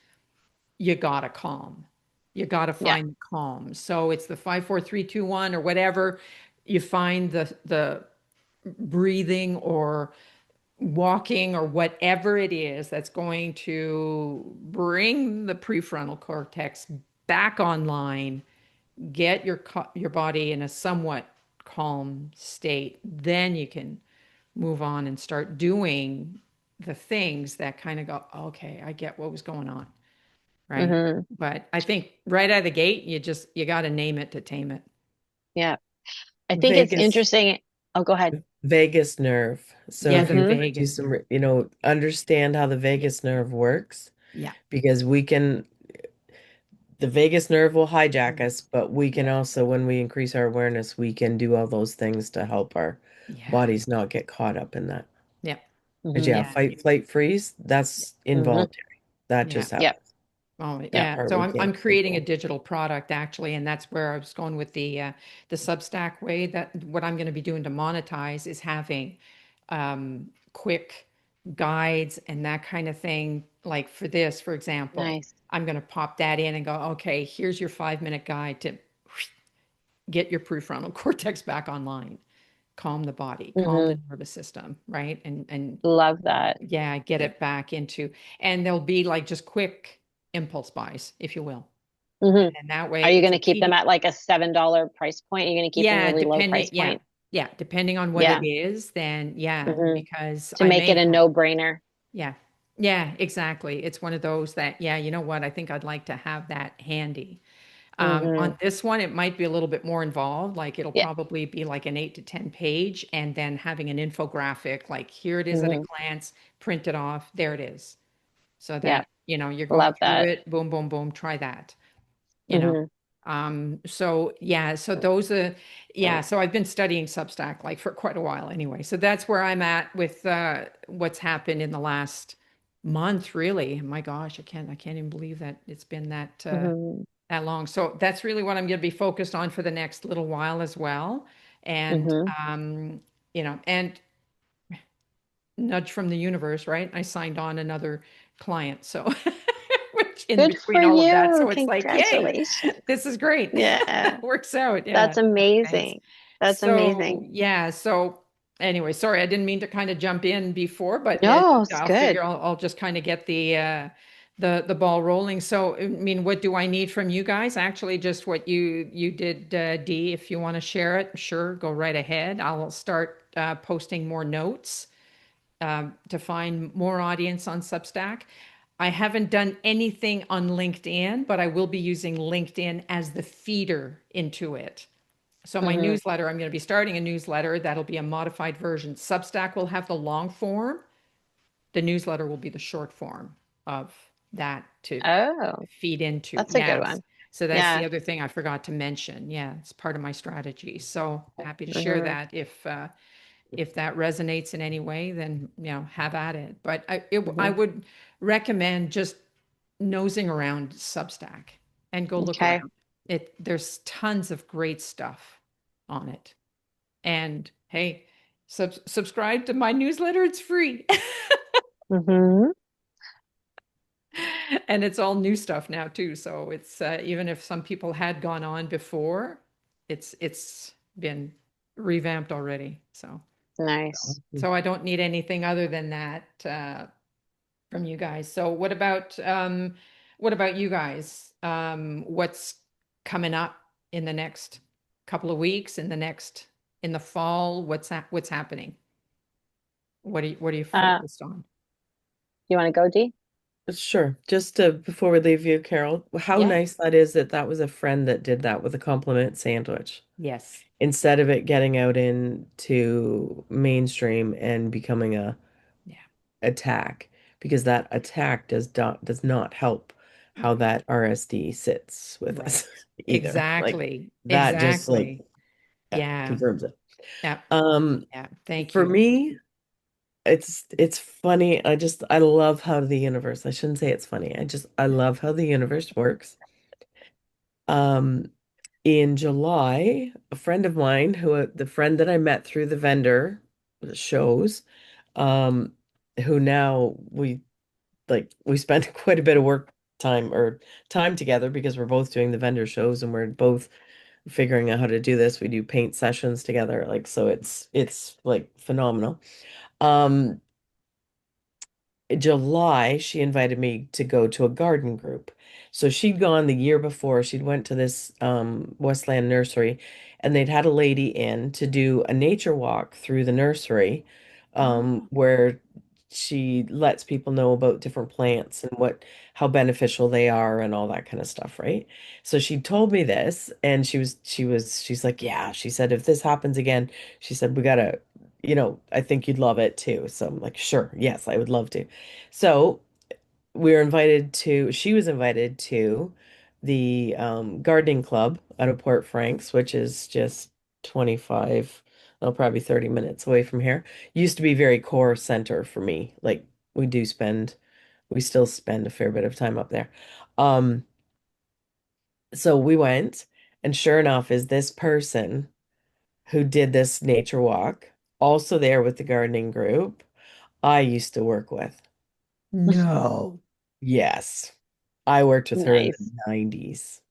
you gotta calm. You gotta Yeah. find calm. So it's the 5 4 3 2 1 or whatever. You find the breathing or walking or whatever it is that's going to bring the prefrontal cortex back online, get your body in a somewhat calm state. Then you can move on and start doing the things that kind of go, okay, I get what was going on, right? Hmm. But I think right out of the gate, you got to name it to tame it. Yeah. I think it's Vagus interesting. Oh, go ahead. vagus nerve. So Yeah, if the you Hmm. want to do vagus some, nerve. understand how the Yeah, vagus nerve works, yeah, because the vagus nerve will hijack us, but we can yeah, also, when we increase our awareness, we can do all those things to help our yeah, bodies not get caught up in that. yeah, Because Hmm. yeah, yeah, fight, flight, freeze, yeah, that's Hmm. involuntary. That yeah. just Yep. happens. Oh, That yeah. part So we I'm can't creating a control. digital product actually, and that's where I was going with the Substack way. That what I'm going to be doing to monetize is having quick guides and that kind of thing. Like for this, for example, Nice. I'm going to pop that in and go, okay, here's your 5 minute guide to get your prefrontal cortex back online, calm the body, calm the Hmm. nervous system, right? And Love that. yeah, get Yeah. it back into, and there'll be like just quick impulse buys, if you will. Hmm. And then that way Are you it's going a to keep them PD. at like a $7 price point? Are you going to keep them Yeah, really low depending. price Yeah, point? yeah, depending on what it Yeah. is, then yeah, Hmm. because To I make may it a have, no-brainer. yeah, yeah, exactly. It's one of those that, yeah, you know what? I think I'd like to have that handy. Hmm. On this one, it might be a little bit more involved. Like it'll Yeah. probably be like an 8 to 10 page, and then having an infographic, like here it is at a Hmm. glance, print it off, there it is. So Yeah. that, you're going Love through that. it, boom, boom, boom, try that, you know. Hmm. So yeah, so those are, yeah, so I've been studying Substack like for quite a while anyway. So that's where I'm at with what's happened in the last month, really. My gosh, I can't even believe that it's been Hmm. that long. So that's really what I'm going to be focused on for the next little while as well. And Hmm. and nudge from the universe, right? I signed on another client. So which in Good for between all of that. you. So it's like, yay, Congratulations. this is great. Yeah. Works out. Yeah. That's Thanks. amazing. That's So amazing. yeah, so anyway, sorry, I didn't mean to kind of jump in before, but No, it's I'll good. figure I'll just kind of get the ball rolling. So I mean, what do I need from you guys? Actually, just what you did, Dee. If you want to share it, sure, go right ahead. I'll start posting more notes to find more audience on Substack. I haven't done anything on LinkedIn, but I will be using LinkedIn as the feeder into it. So my Hmm. newsletter, I'm going to be starting a newsletter that'll be a modified version. Substack will have the long form. The newsletter will be the short form of that to Oh, feed into. that's a good Yes. one. So that's the Yeah. other thing I forgot to mention. Yeah, it's part of my strategy. So happy to share Hmm. that if that resonates in any way, then have at it. But I Hmm. would recommend just nosing around Substack and go look Okay. around. There's tons of great stuff on it. And hey, subscribe to my newsletter. It's free. Hmm. And it's all new stuff now too. So it's even if some people had gone on before, it's been revamped already. So Nice. so I don't need anything other than that from you guys. So what about you guys? What's coming up in the next couple of weeks, in the fall? What's happening? What are you Uh, focused on? you want to go, Dee? Sure. Just before we leave you, Carol, how Yeah. nice that is that that was a friend that did that with a compliment sandwich Yes. instead of it getting out into mainstream and becoming a Yeah. attack, because that attack does not help how that RSD sits with Right. us either. Like Exactly. that just like Exactly. yeah, Yeah. confirms it. Yeah. Um, Yeah. Thank for you. me, it's funny. I love how the universe, I shouldn't say it's funny. I love how the universe works. Um, in July, a friend of mine the friend that I met through the vendor shows, um, who now we spent quite a bit of work time or time together because we're both doing the vendor shows and we're both figuring out how to do this. We do paint sessions together, like so it's like phenomenal. Um, July, she invited me to go to a garden group. So she'd gone the year before. She'd went to this Westland nursery, and they'd had a lady in to do a nature walk through the nursery, Oh, where she lets people know about different plants and how beneficial they are and all that kind of stuff, right? So she told me this, and she's like, yeah, she said, if this happens again, she said, we gotta, I think you'd love it too. So I'm like, sure, yes, I would love to. So she was invited to the gardening club out of Port Franks, which is just 25, well, probably 30 minutes away from here. Used to be very core center for me. Like we still spend a fair bit of time up there. Um, so we went, and sure enough, is this person who did this nature walk also there with the gardening group I used to work with. no. Yes. I worked with her in the Nice. 90s.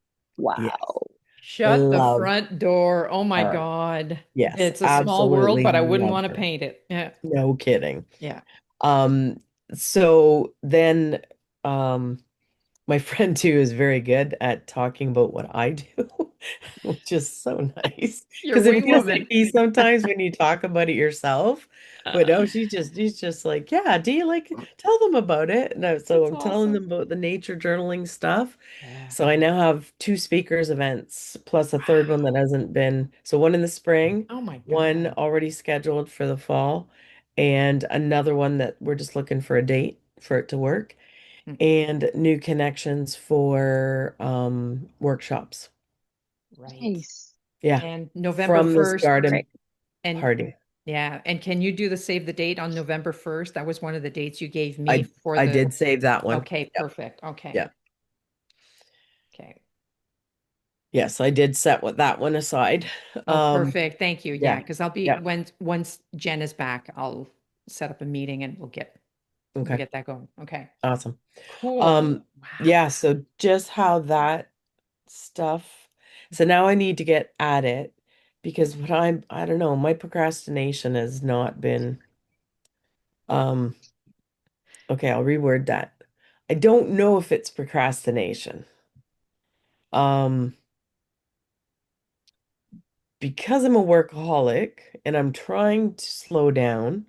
Yes. Wow. Shut the Love front door. Oh my her. God. Yes, It's a small world, absolutely but I wouldn't love want to her. paint it. Yeah. No kidding. Yeah. Um, so then my friend too is very good at talking about what I do, which is so nice Your because it wing feels like woman. me sometimes when you talk about it yourself. But no, she's just like, yeah, do you like tell them about it? No, so That's I'm telling awesome. them about the nature journaling stuff. Yeah. So I now have two speakers events plus a third one that Wow. hasn't been. So one in the spring, Oh my one God. already scheduled for the fall, and another one that we're just looking for a date for it to work Mm, and new connections for workshops. right. Nice. Yeah, And November from this 1st. garden Great. And party. yeah. And can you do the save the date on November 1st? That was one of the dates you gave me I for I the. did save that one. Okay. Yeah, Perfect. Okay. yeah. Okay. Yes, I did set that one aside. Oh, Um, perfect. Thank you. Yeah. yeah, Because I'll be yeah. once Jen is back, I'll set up a meeting and we'll Okay, get that going. Okay. awesome. Cool. Wow. Yeah, so just how that stuff. So now I need to get at it because I don't know, my procrastination has not been um okay, I'll reword that. I don't know if it's procrastination. Um, because I'm a workaholic and I'm trying to slow down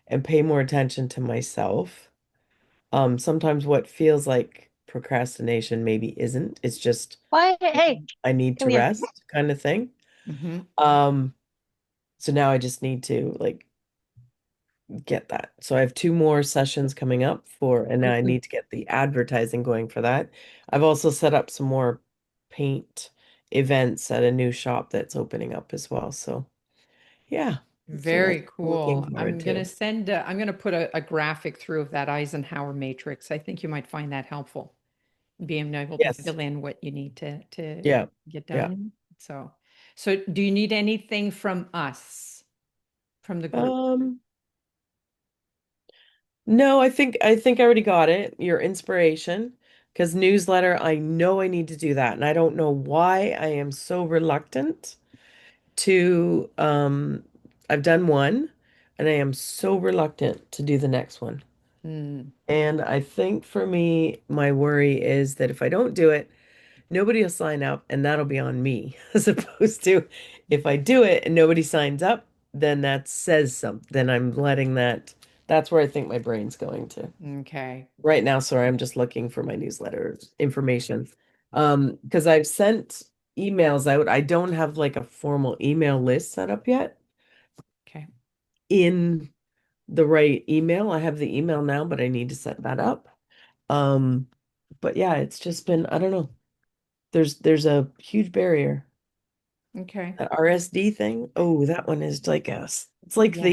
and pay more attention to myself, sometimes what feels like procrastination maybe isn't. It's just Why? Hey, I need come to here. rest kind of thing. Mm-hmm. Um, so now I just need to like get that. So I have two more sessions coming up and now I need to get the advertising going for that. I've also set up some more paint events at a new shop that's opening up as well. So yeah, so that's Very what I'm looking cool. forward to. I'm gonna put a graphic through of that Eisenhower matrix. I think you might find that helpful, being able to Yes. fill in what you need to Yeah. get Yeah. done. So do you need anything from us, from the group? Um, no, I think I already got it. Your inspiration. Because newsletter, I know I need to do that. And I don't know why I am so reluctant to I've done one and I am so reluctant to do the next one. Hmm. And I think for me, my worry is that if I don't do it, nobody will sign up and that'll be on me. As opposed to if I do it and nobody signs up, then that says something. Then I'm letting that's where I think my brain's going to. Okay. Right now, sorry, I'm just looking for my newsletter information. Because I've sent emails out. I don't have like a formal email list set up yet Okay. in the right email. I have the email now, but I need to set that up. Um, But yeah, it's just been, I don't know. There's a huge barrier. Okay. That RSD thing. Oh, that one is like it's like Yeah.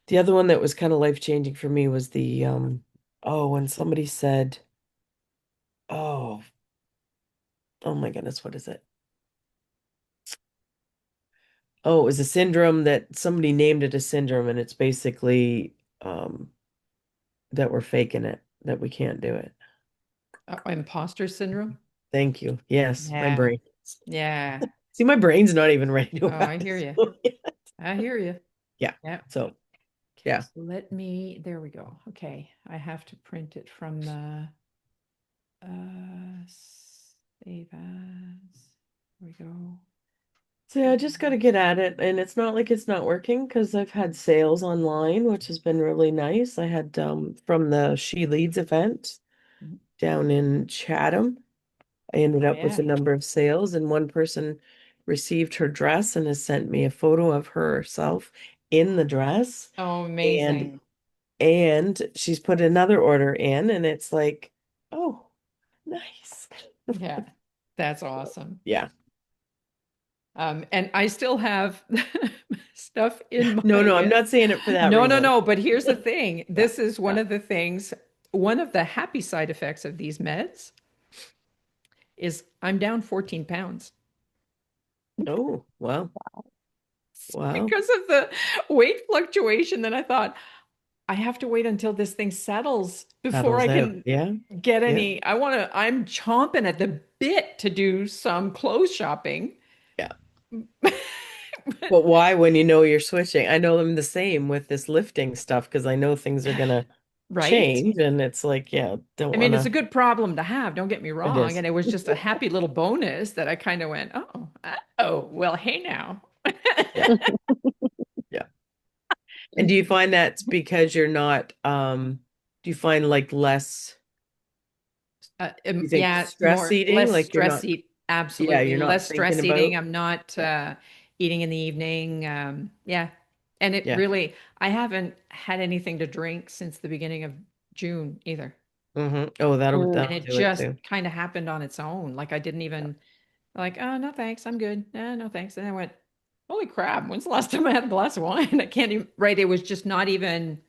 the other one that was kind of life-changing for me was the oh, when somebody said, oh, oh my goodness, what is it? Oh, it was a syndrome that somebody named it a syndrome, and it's basically that we're faking it, that we can't do it. Imposter syndrome. Thank you. Yes, my Yeah. brain. Yeah. See, my brain's not even ready to Oh, I hear ask. you. I hear you. Yeah. Yeah. So, Okay. yeah. So let me, there we go. Okay. I have to print it from the save as. There we go. So yeah, I just got to get at it, and it's not like it's not working because I've had sales online, which has been really nice. I had from the She Leads event Mhm. down in Chatham. I ended Oh up with yeah. a number of sales, and one person received her dress and has sent me a photo of herself in the dress, Oh, and amazing. she's put another order in, and it's like, oh, nice. Yeah. That's awesome. Yeah. And I still have stuff in No, my no, I'm not saying it for that no, no, reason. no. But here's the thing. Yeah. This is one Yeah. of the things, one of the happy side effects of these meds is I'm down 14 pounds Oh, wow. Wow. because of the weight fluctuation. Then I thought, I have to wait until this thing settles before Paddles I out. can Yeah. get Yeah. any. I'm chomping at the bit to do some clothes shopping. Yeah. But why when you know you're switching? I know I'm the same with this lifting stuff because I know things are gonna Right? change and it's like, yeah, don't I mean, it's a wanna. good problem to have, don't get me It wrong. is. And it was just a happy little bonus that I kind of went, oh, oh, well, hey now. Yeah. Yeah. And do you find that's because you're not do you find like less, you think Yeah, stress more eating? less Like you're stress not, eat. yeah, Absolutely, you're not less thinking stress eating. about, I'm not yeah, eating in the evening. Yeah, and it yeah. really, I haven't had anything to drink since the beginning of June either. Oh, Mm. And that'll it do it just too. kind of happened on its own. Like I didn't Yeah. even like, oh no thanks, I'm good. No thanks. And I went, holy crap, when's the last time I had a glass of wine? I can't even. Right, it was just not even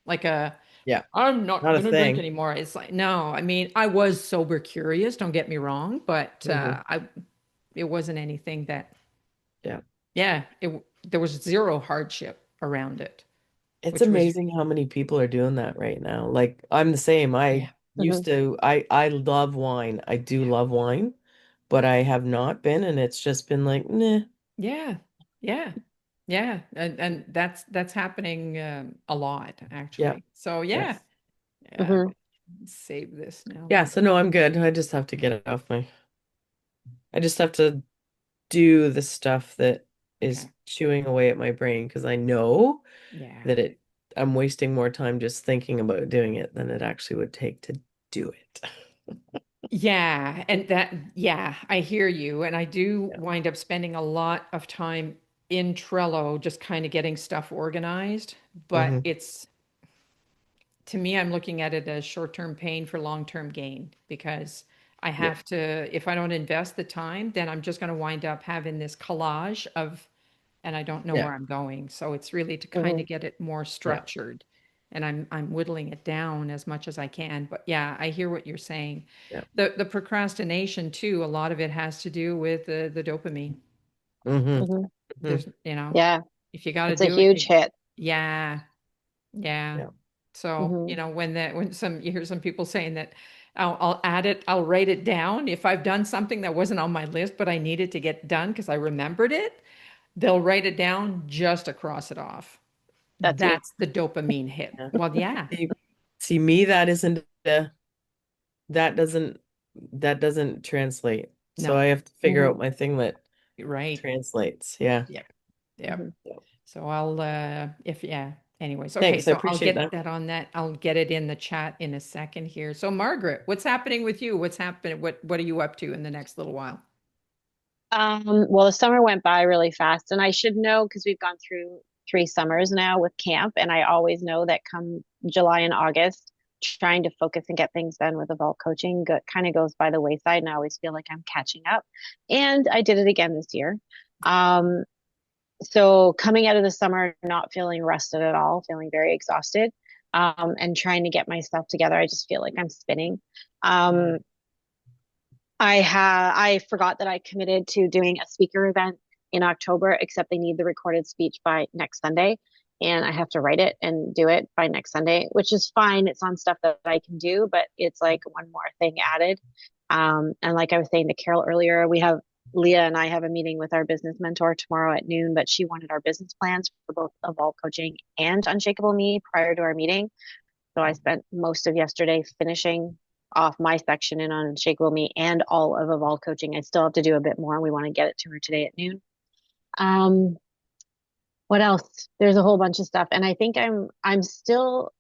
like a. Yeah. I'm not Not a gonna drink thing. anymore. It's like no. I mean, I was sober curious. Don't get me wrong, but Hmm. I it wasn't anything that. Yeah. Yeah, there was zero hardship around it, It's which was amazing how many people are doing that right now. Like I'm the same. I yeah, used to I love wine. I do yeah, love wine, but I have not been, and it's just been like, nah. yeah, yeah. Yeah, and that's happening a lot Yeah. actually. So Yeah. yeah, yeah. Hmm. Save this now. Yeah, so no, I'm good. I just have to get it off my I just have to do the stuff that is Okay. chewing away at my brain because I know Yeah. that I'm wasting more time just thinking about doing it than it actually would take to do it. Yeah, and that yeah, I hear you, and I do Yeah. wind up spending a lot of time in Trello just kind of getting stuff organized, but Hmm. it's to me, I'm looking at it as short-term pain for long-term gain because I Yeah. have to, if I don't invest the time, then I'm just going to wind up having this collage of, and I don't know Yeah. where I'm going. So it's really to kind Hmm. of get it more Yeah. structured. And I'm whittling it down as much as I can. But yeah, I hear what you're saying. Yeah. The procrastination too, a lot of it has to do with the dopamine. Hmm. Hmm. Hmm. There's, Yeah, if you got to it's a do it, huge hit. yeah. Yeah. Yeah. So, Hmm. when some you hear some people saying that I'll add it, I'll write it down. If I've done something that wasn't on my list, but I needed to get done because I rememred it, they'll write it down just to cross it off. That's me. That's the dopamine hit. Yeah. Well, yeah, See, see me, that doesn't that doesn't translate. So no, I have to figure Hmm. out my thing that you're right. translates. Yeah. Yep. Yep. Hmm. Yeah. So I'll if yeah. Anyways, okay, Thanks. I so I'll appreciate get that. that on that. I'll get it in the chat in a second here. So Margaret, what's happening with you? What's happening? What are you up to in the next little while? Well, the summer went by really fast, and I should know because we've gone through 3 summers now with camp, and I always know that come July and August, trying to focus and get things done with Evolve coaching kind of goes by the wayside. And I always feel like I'm catching up. And I did it again this year. Um, so coming out of the summer, not feeling rested at all, feeling very exhausted, and trying to get myself together. I just feel like I'm spinning. Um, I forgot that I committed to doing a speaker event in October, except they need the recorded speech by next Sunday. And I have to write it and do it by next Sunday, which is fine. It's on stuff that I can do, but it's like one more thing added. And like I was saying to Carol earlier, Leah and I have a meeting with our business mentor tomorrow at noon, but she wanted our business plans for both Evolve Coaching and Unshakable Me prior to our meeting. So I spent most of yesterday finishing off my section in Unshakable Me and all of Evolve Coaching. I still have to do a bit more. We want to get it to her today at noon. What else? There's a whole bunch of stuff. And I think I'm still,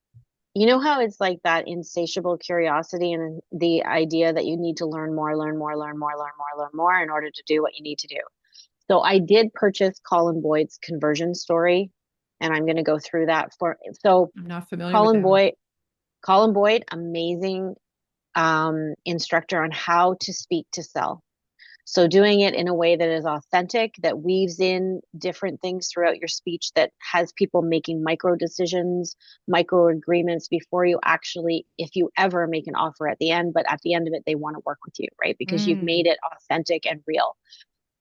you know how it's like that insatiable curiosity and the idea that you need to learn more, learn more, learn more, learn more, learn more in order to do what you need to do. So I did purchase Colin Boyd's conversion story, and I'm going to go through that so I'm not familiar with Colin them. Boyd, Colin Boyd, amazing instructor on how to speak to sell. So doing it in a way that is authentic, that weaves in different things throughout your speech, that has people making micro decisions, micro agreements before you actually, if you ever make an offer at the end, but at the end of it, they want to work with you, right? Because you've made it authentic and real.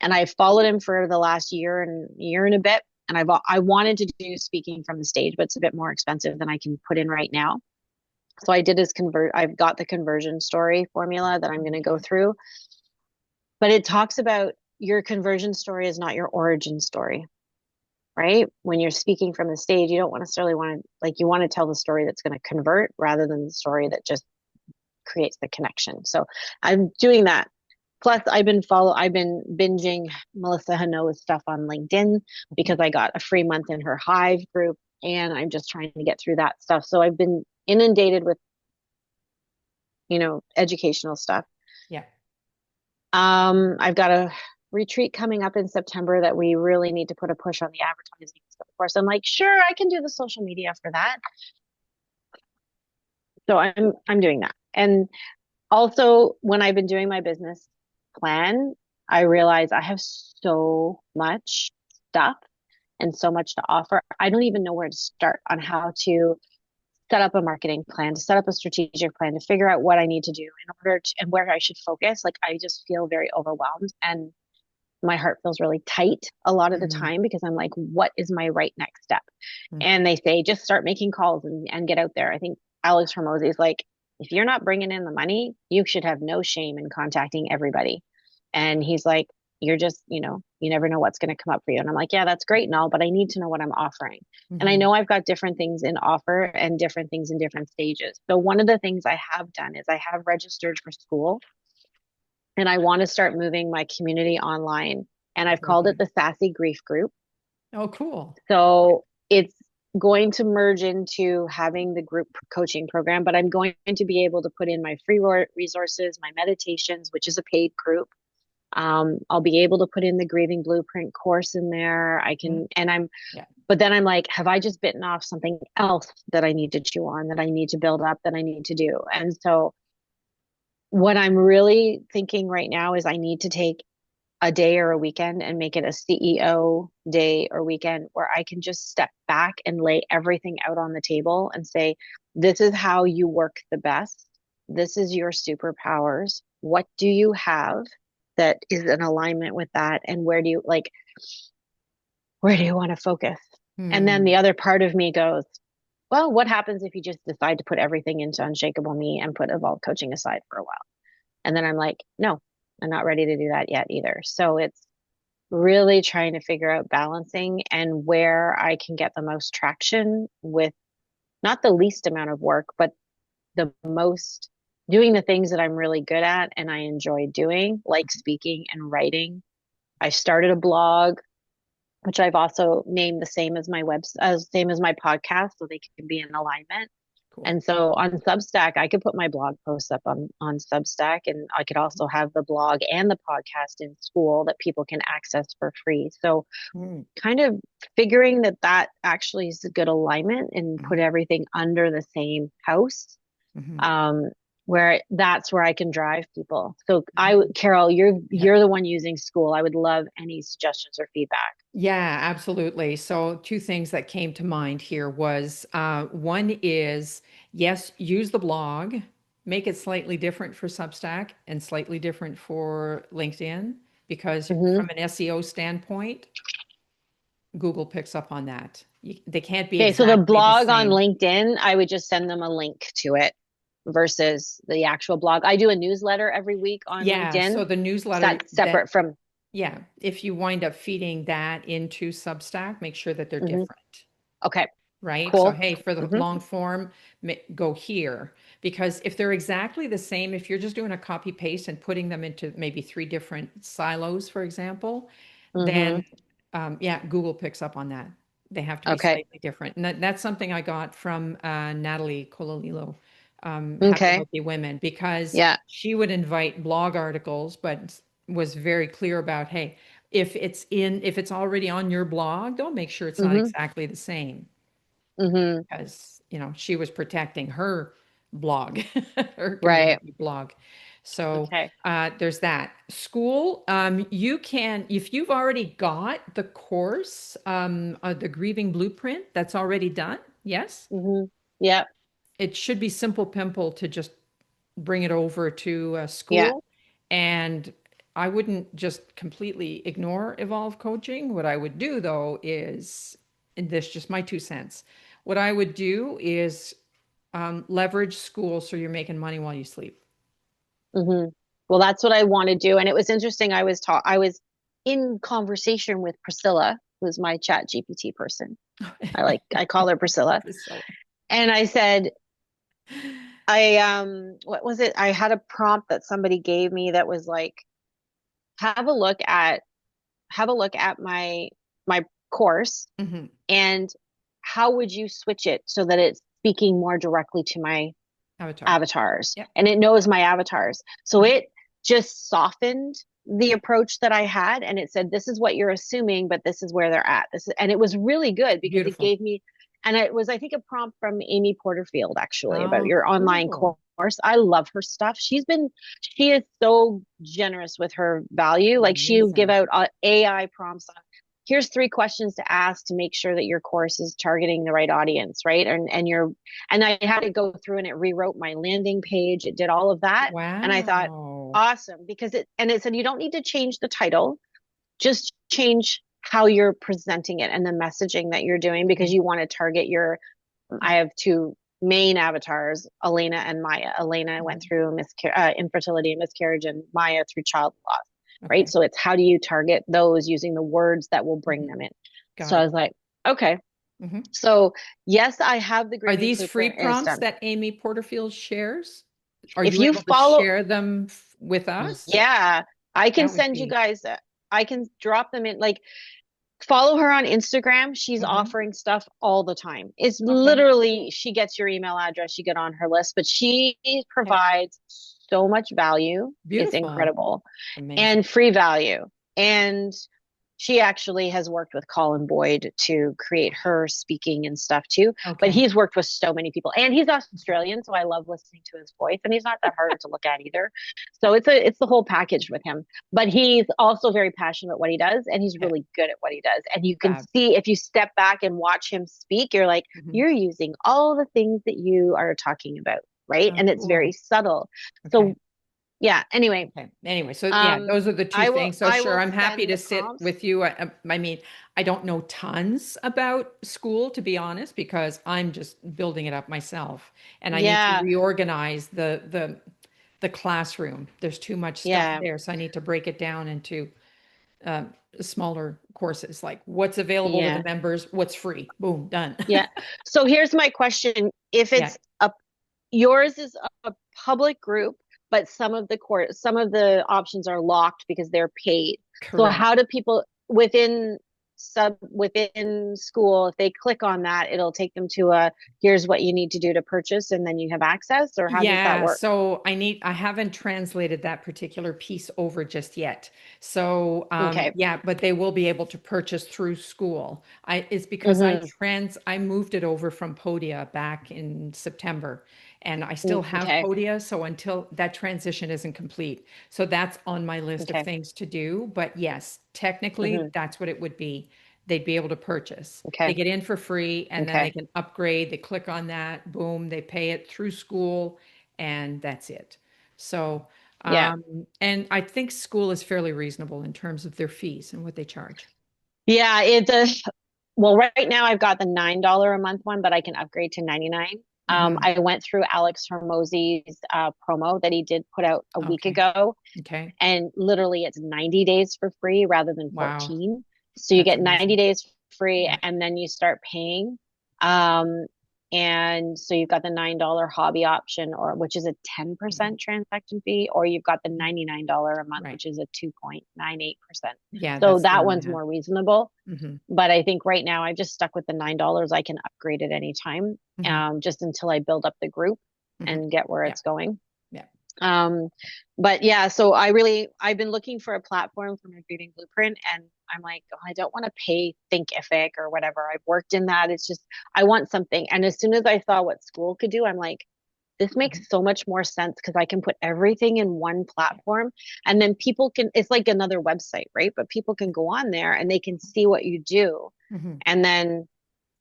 And I followed him for the last year and a bit. And I wanted to do speaking from the stage, but it's a bit more expensive than I can put in right now. So I did I've got the conversion story formula that I'm going to go through. But it talks about your conversion story is not your origin story, right? When you're speaking from the stage, you don't necessarily want to, like, you want to tell the story that's going to convert rather than the story that just creates the connection. So I'm doing that. Plus, I've been binging Melissa Hanoa's stuff on LinkedIn because I got a free month in her Hive group, and I'm just trying to get through that stuff. So I've been inundated with, educational stuff. Yeah. I've got a retreat coming up in September that we really need to put a push on the advertising stuff for. So I'm like, sure, I can do the social media for that. So I'm doing that. And also, when I've been doing my business plan, I realize I have so much stuff and so much to offer. I don't even know where to start on how to set up a marketing plan, to set up a strategic plan, to figure out what I need to do in order to, and where I should focus. Like, I just feel very overwhelmed, and my heart feels really tight a lot of the time because I'm like, what is my right next step? And they say, just start making calls and get out there. I think Alex Hormozy is like, if you're not bringing in the money, you should have no shame in contacting everybody. And he's like, you're just, you never know what's going to come up for you. And I'm like, yeah, that's great and all, but I need to know what I'm offering. And I know I've got different things in offer and different things in different stages. So one of the things I have done is I have registered for school, and I want to start moving my community online. And I've called it the Sassy Grief Group. Oh, cool. So it's going to merge into having the group coaching program, but I'm going to be able to put in my free resources, my meditations, which is a paid group. I'll be able to put in the grieving blueprint course in there. But then I'm like, have I just bitten off something else that I need to chew on, that I need to build up, that I need to do? And so what I'm really thinking right now is I need to take a day or a weekend and make it a CEO day or weekend where I can just step back and lay everything out on the table and say, this is how you work the best. This is your superpowers. What do you have that is in alignment with that? And where do you want to focus? And then the other part of me goes, well, what happens if you just decide to put everything into Unshakable Me and put Evolve Coaching aside for a while? And then I'm like, no, I'm not ready to do that yet either. So it's really trying to figure out balancing and where I can get the most traction with not the least amount of work, but the most doing the things that I'm really good at and I enjoy doing, like speaking and writing. I started a blog, which I've also named the same as my same as my podcast, so they can be in alignment. Cool. And so on Substack, I could put my blog posts up on Substack, and I could also have the blog and the podcast in school that people can access for free. So kind of figuring that actually is a good alignment and put everything under the same house Hmm. um, where that's where I can drive people. So Hmm. Carol, Yeah. you're the one using school. I would love any suggestions or feedback. Yeah, absolutely. So, two things that came to mind here was one is yes, use the blog, make it slightly different for Substack and slightly different for LinkedIn, because Hmm. from an SEO standpoint, Google picks up on that. They can't be Okay, so the exactly the blog on same. LinkedIn, I would just send them a link to it versus the actual blog. I do a newsletter every week on Yeah, LinkedIn. so the newsletter That's that, separate from. yeah, if you wind up feeding that into Substack, make sure that they're Hmm. different. Okay, Right? So, cool. hey, for the Hmm. long form, go here. Because if they're exactly the same, if you're just doing a copy paste and putting them into maybe three different silos, for example, Hmm. then yeah, Google picks up on that. They have to be Okay. slightly different. And that's something I got from Natalie Colalilo, Happy Okay. Healthy Women, because Yeah. she would invite blog articles, but was very clear about, hey, if it's already on your blog, don't make sure it's not Hmm. exactly the same, Hmm. because she was protecting her blog, her Right. community blog. So Okay. there's that. School, you can, if you've already got the course, the Grieving Blueprint, that's already done. Yes, Hmm. Yeah. it should be simple pimple to just bring it over to Yeah. school. And I wouldn't just completely ignore Evolve Coaching. What I would do though is, and this is just my 2 cents, what I would do is leverage school so you're making money while you sleep. Hmm. Well, that's what I want to do. And it was interesting. I was in conversation with Priscilla, who's my chat GPT person. I call her Priscilla. Priscilla. And I said, what was it? I had a prompt that somebody gave me that was like, have a look at my course, Hmm. and how would you switch it so that it's speaking more directly to my Avatars. avatars, Yep. and it knows my avatars. So Mhm. it just softened the Yep. approach that I had, and it said, this is what you're assuming, but this is where they're at. And it was really good because it Beautiful. gave me, and it was, I think, a prompt from Amy Porterfield actually about Oh, your online cool. course. I love her stuff. She is so generous with her value. Like she'll give Amazing. out AI prompts on, here's 3 questions to ask to make sure that your course is targeting the right audience, right? And I had to go through and it rewrote my landing page. It did all of that. And I thought, Wow. awesome, because it said, you don't need to change the title, just change how you're presenting it and the messaging that you're doing, because Mhm. you want to target Yeah. I have two main avatars, Elena and Maya. Elena went Mhm. through infertility and miscarriage, and Maya through child loss, right? Okay. So it's how do you target those using the words that will bring Mhm. them in. So Got I it. was like, okay. Mhm. So yes, I have the Are grieving these free blueprint and it's prompts done. that Amy Porterfield shares? Are If you you able to follow, share them with us? yeah, I can That would send you be. guys, I can drop them in, like, follow her on Instagram. She's Mhm. offering stuff all the time. It's Okay. literally, she gets your email address, you get on her list, but she Okay. provides so much value. It's Beautiful. incredible, Amazing. and free value. And she actually has worked with Colin Boyd to create her speaking and stuff too. But Okay. he's worked with so many people, and he's Australian, so I love listening to his voice. And he's not that hard to look at either. So it's the whole package with him. But he's also very passionate about what he does, and he's Okay. really good at what he does. And you can Fab. see, if you step back and watch him speak, you're like, Mhm. you're using all the things that you are talking about, right? Oh, And it's very cool. subtle. Okay. So yeah. Anyway, Okay. Anyway, so yeah, those are the two things. So I sure, will I'm happy send to the sit prompts. with you. I mean, I don't know tons about school, to be honest, because I'm just building it up myself, and I need to Yeah. reorganize the classroom. There's too much stuff Yeah. there, so I need to break it down into smaller courses, like what's available to the Yeah. members, what's free. Boom, done. Yeah. So here's my question. If Yeah, it's a yours is a public group, but some of the options are locked because they're paid. So correct. how do people within school, if they click on that, it'll take them to a, here's what you need to do to purchase, and then you have access, or how does that Yeah, work? so I haven't translated that particular piece over just yet. So, Okay. yeah, but they will be able to purchase through school. It's because Mm-hmm. I moved it over from Podia back in September. and I still have Okay. Podia. So until that transition isn't complete. So that's on my list of Okay. things to do. But yes, technically, Hmm. that's what it would be. They'd be able to purchase. They Okay. get in for free and then they Okay. can upgrade. They click on that, boom, they pay it through school, and that's it. So, Yeah. and I think school is fairly reasonable in terms of their fees and what they charge. Yeah. Well, right now I've got the $9 a month one, but I can upgrade to 99. Hmm. I went through Alex Hormozzi's promo that he did put out a week Okay. ago, Okay. and literally it's 90 days for free rather than Wow. 14. So you That's get 90 amazing. days free, Yeah. and then you start paying. Um, and so you've got the $9 hobby option, or which is a Mhm. 10% transaction fee, or you've got the $99 a month, Right. which is a 2.98%. Yeah, So that's the that one one's I have. more reasonable. Hmm. But I think right now I've just stuck with the $9. I can upgrade at any time, Hmm. just until I build up the group Hmm. and get where Yeah. it's going. Yeah. Um, but yeah, so I've been looking for a platform for my grieving blueprint, and I'm like, oh, I don't want to pay Thinkific or whatever. I've worked in that. It's just, I want something. And as soon as I saw what school could do, I'm like, this Mhm. makes so much more sense because I can put everything in one platform, and then people can, it's like another website, right? But people can go on there and they can see what you do Mhm. and then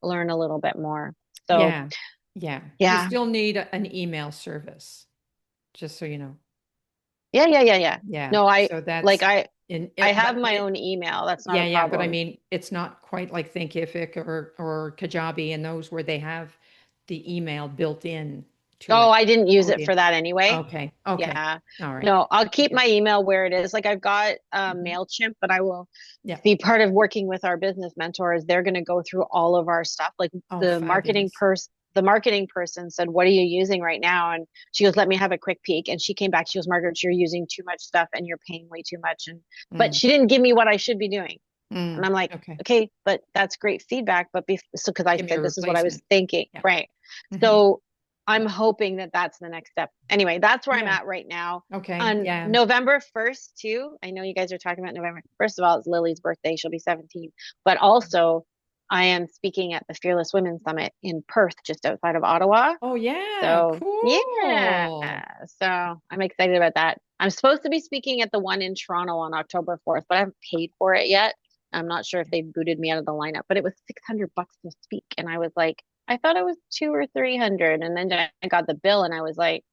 learn a little bit more. So Yeah. Yeah. You yeah, still need an email service, just so you know. yeah. Yeah. No, So like that's in I it, have but my it, own email. That's not yeah, a yeah, but I problem. mean, it's not quite like Thinkific or Kajabi and those where they have the email built in to Oh, it. I didn't use Oh, it dear. for that anyway. Okay. Okay. Yeah. All right. No, I'll keep Okay. my email where it is. Like I've got Mhm. MailChimp, but I will Yeah. be part of working with our business mentors. They're going to go through all of our stuff. Like Oh, fabulous. the marketing person said, "What are you using right now?" And she goes, "Let me have a quick peek." And she came back. She goes, "Margaret, you're using too much stuff and you're paying way too much." And but Mm. she didn't give me what I should be doing. And Mm. I'm like, Okay. okay, but that's great feedback. But so, because I Give me a said this is what I was replacement. thinking, Yeah. right? Hmm. So I'm Yeah. hoping that that's the next step. Anyway, that's where I'm Yeah. at right now. Okay. On Yeah. November 1st, too, I know you guys are talking about November. First of all, it's Lily's birthday. She'll be 17. But also, I am speaking at the Fearless Women Summit in Perth, just outside of Ottawa. Oh, yeah. So, yeah. Cool. So I'm excited about that. I'm supposed to be speaking at the one in Toronto on October 4th, but I haven't paid for it yet. I'm not sure if they booted me out of the lineup, but it was $600 to speak. And I was like, I thought it was two or 300. And then I got the bill and I was like,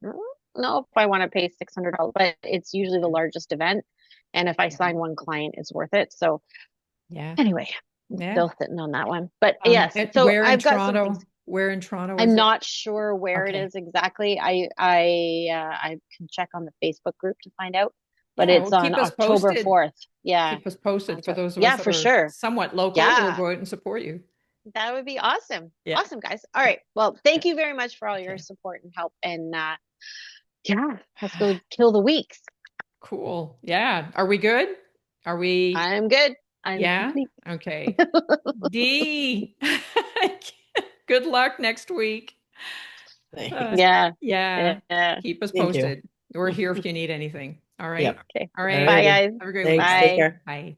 "Mm, no, if I want to pay $600, but it's usually the largest event. And if I Yeah. sign one client, it's worth it. So Yeah. anyway, I'm Yeah. still sitting on that one. But yes, so Where in I've got some things. Toronto? Where in Toronto I'm is it? not sure where it Okay. is exactly. I can check on the Facebook group to find out, but Yeah. it's Well, on keep us October posted. 4th. Yeah. Keep us posted for those of us Yeah, that for are sure. somewhat local. We'll Yeah, go out and support you. that would be awesome. Yeah. Awesome, guys. All Yeah. right. Well, Yeah. thank you very much for all your Okay. support and help. And yeah, let's go kill the weeks. Cool. Yeah. Are we good? Are we? I'm good. I'm Yeah. complete. Okay. D. Good luck next week. Uh, Thanks. Yeah. yeah. Yeah. Keep us Thank you. posted. We're here if you need anything. All right. Yep. Okay. All All right. Bye, righty. guys. Have a great Thanks. weekend. Take Bye. care. Bye.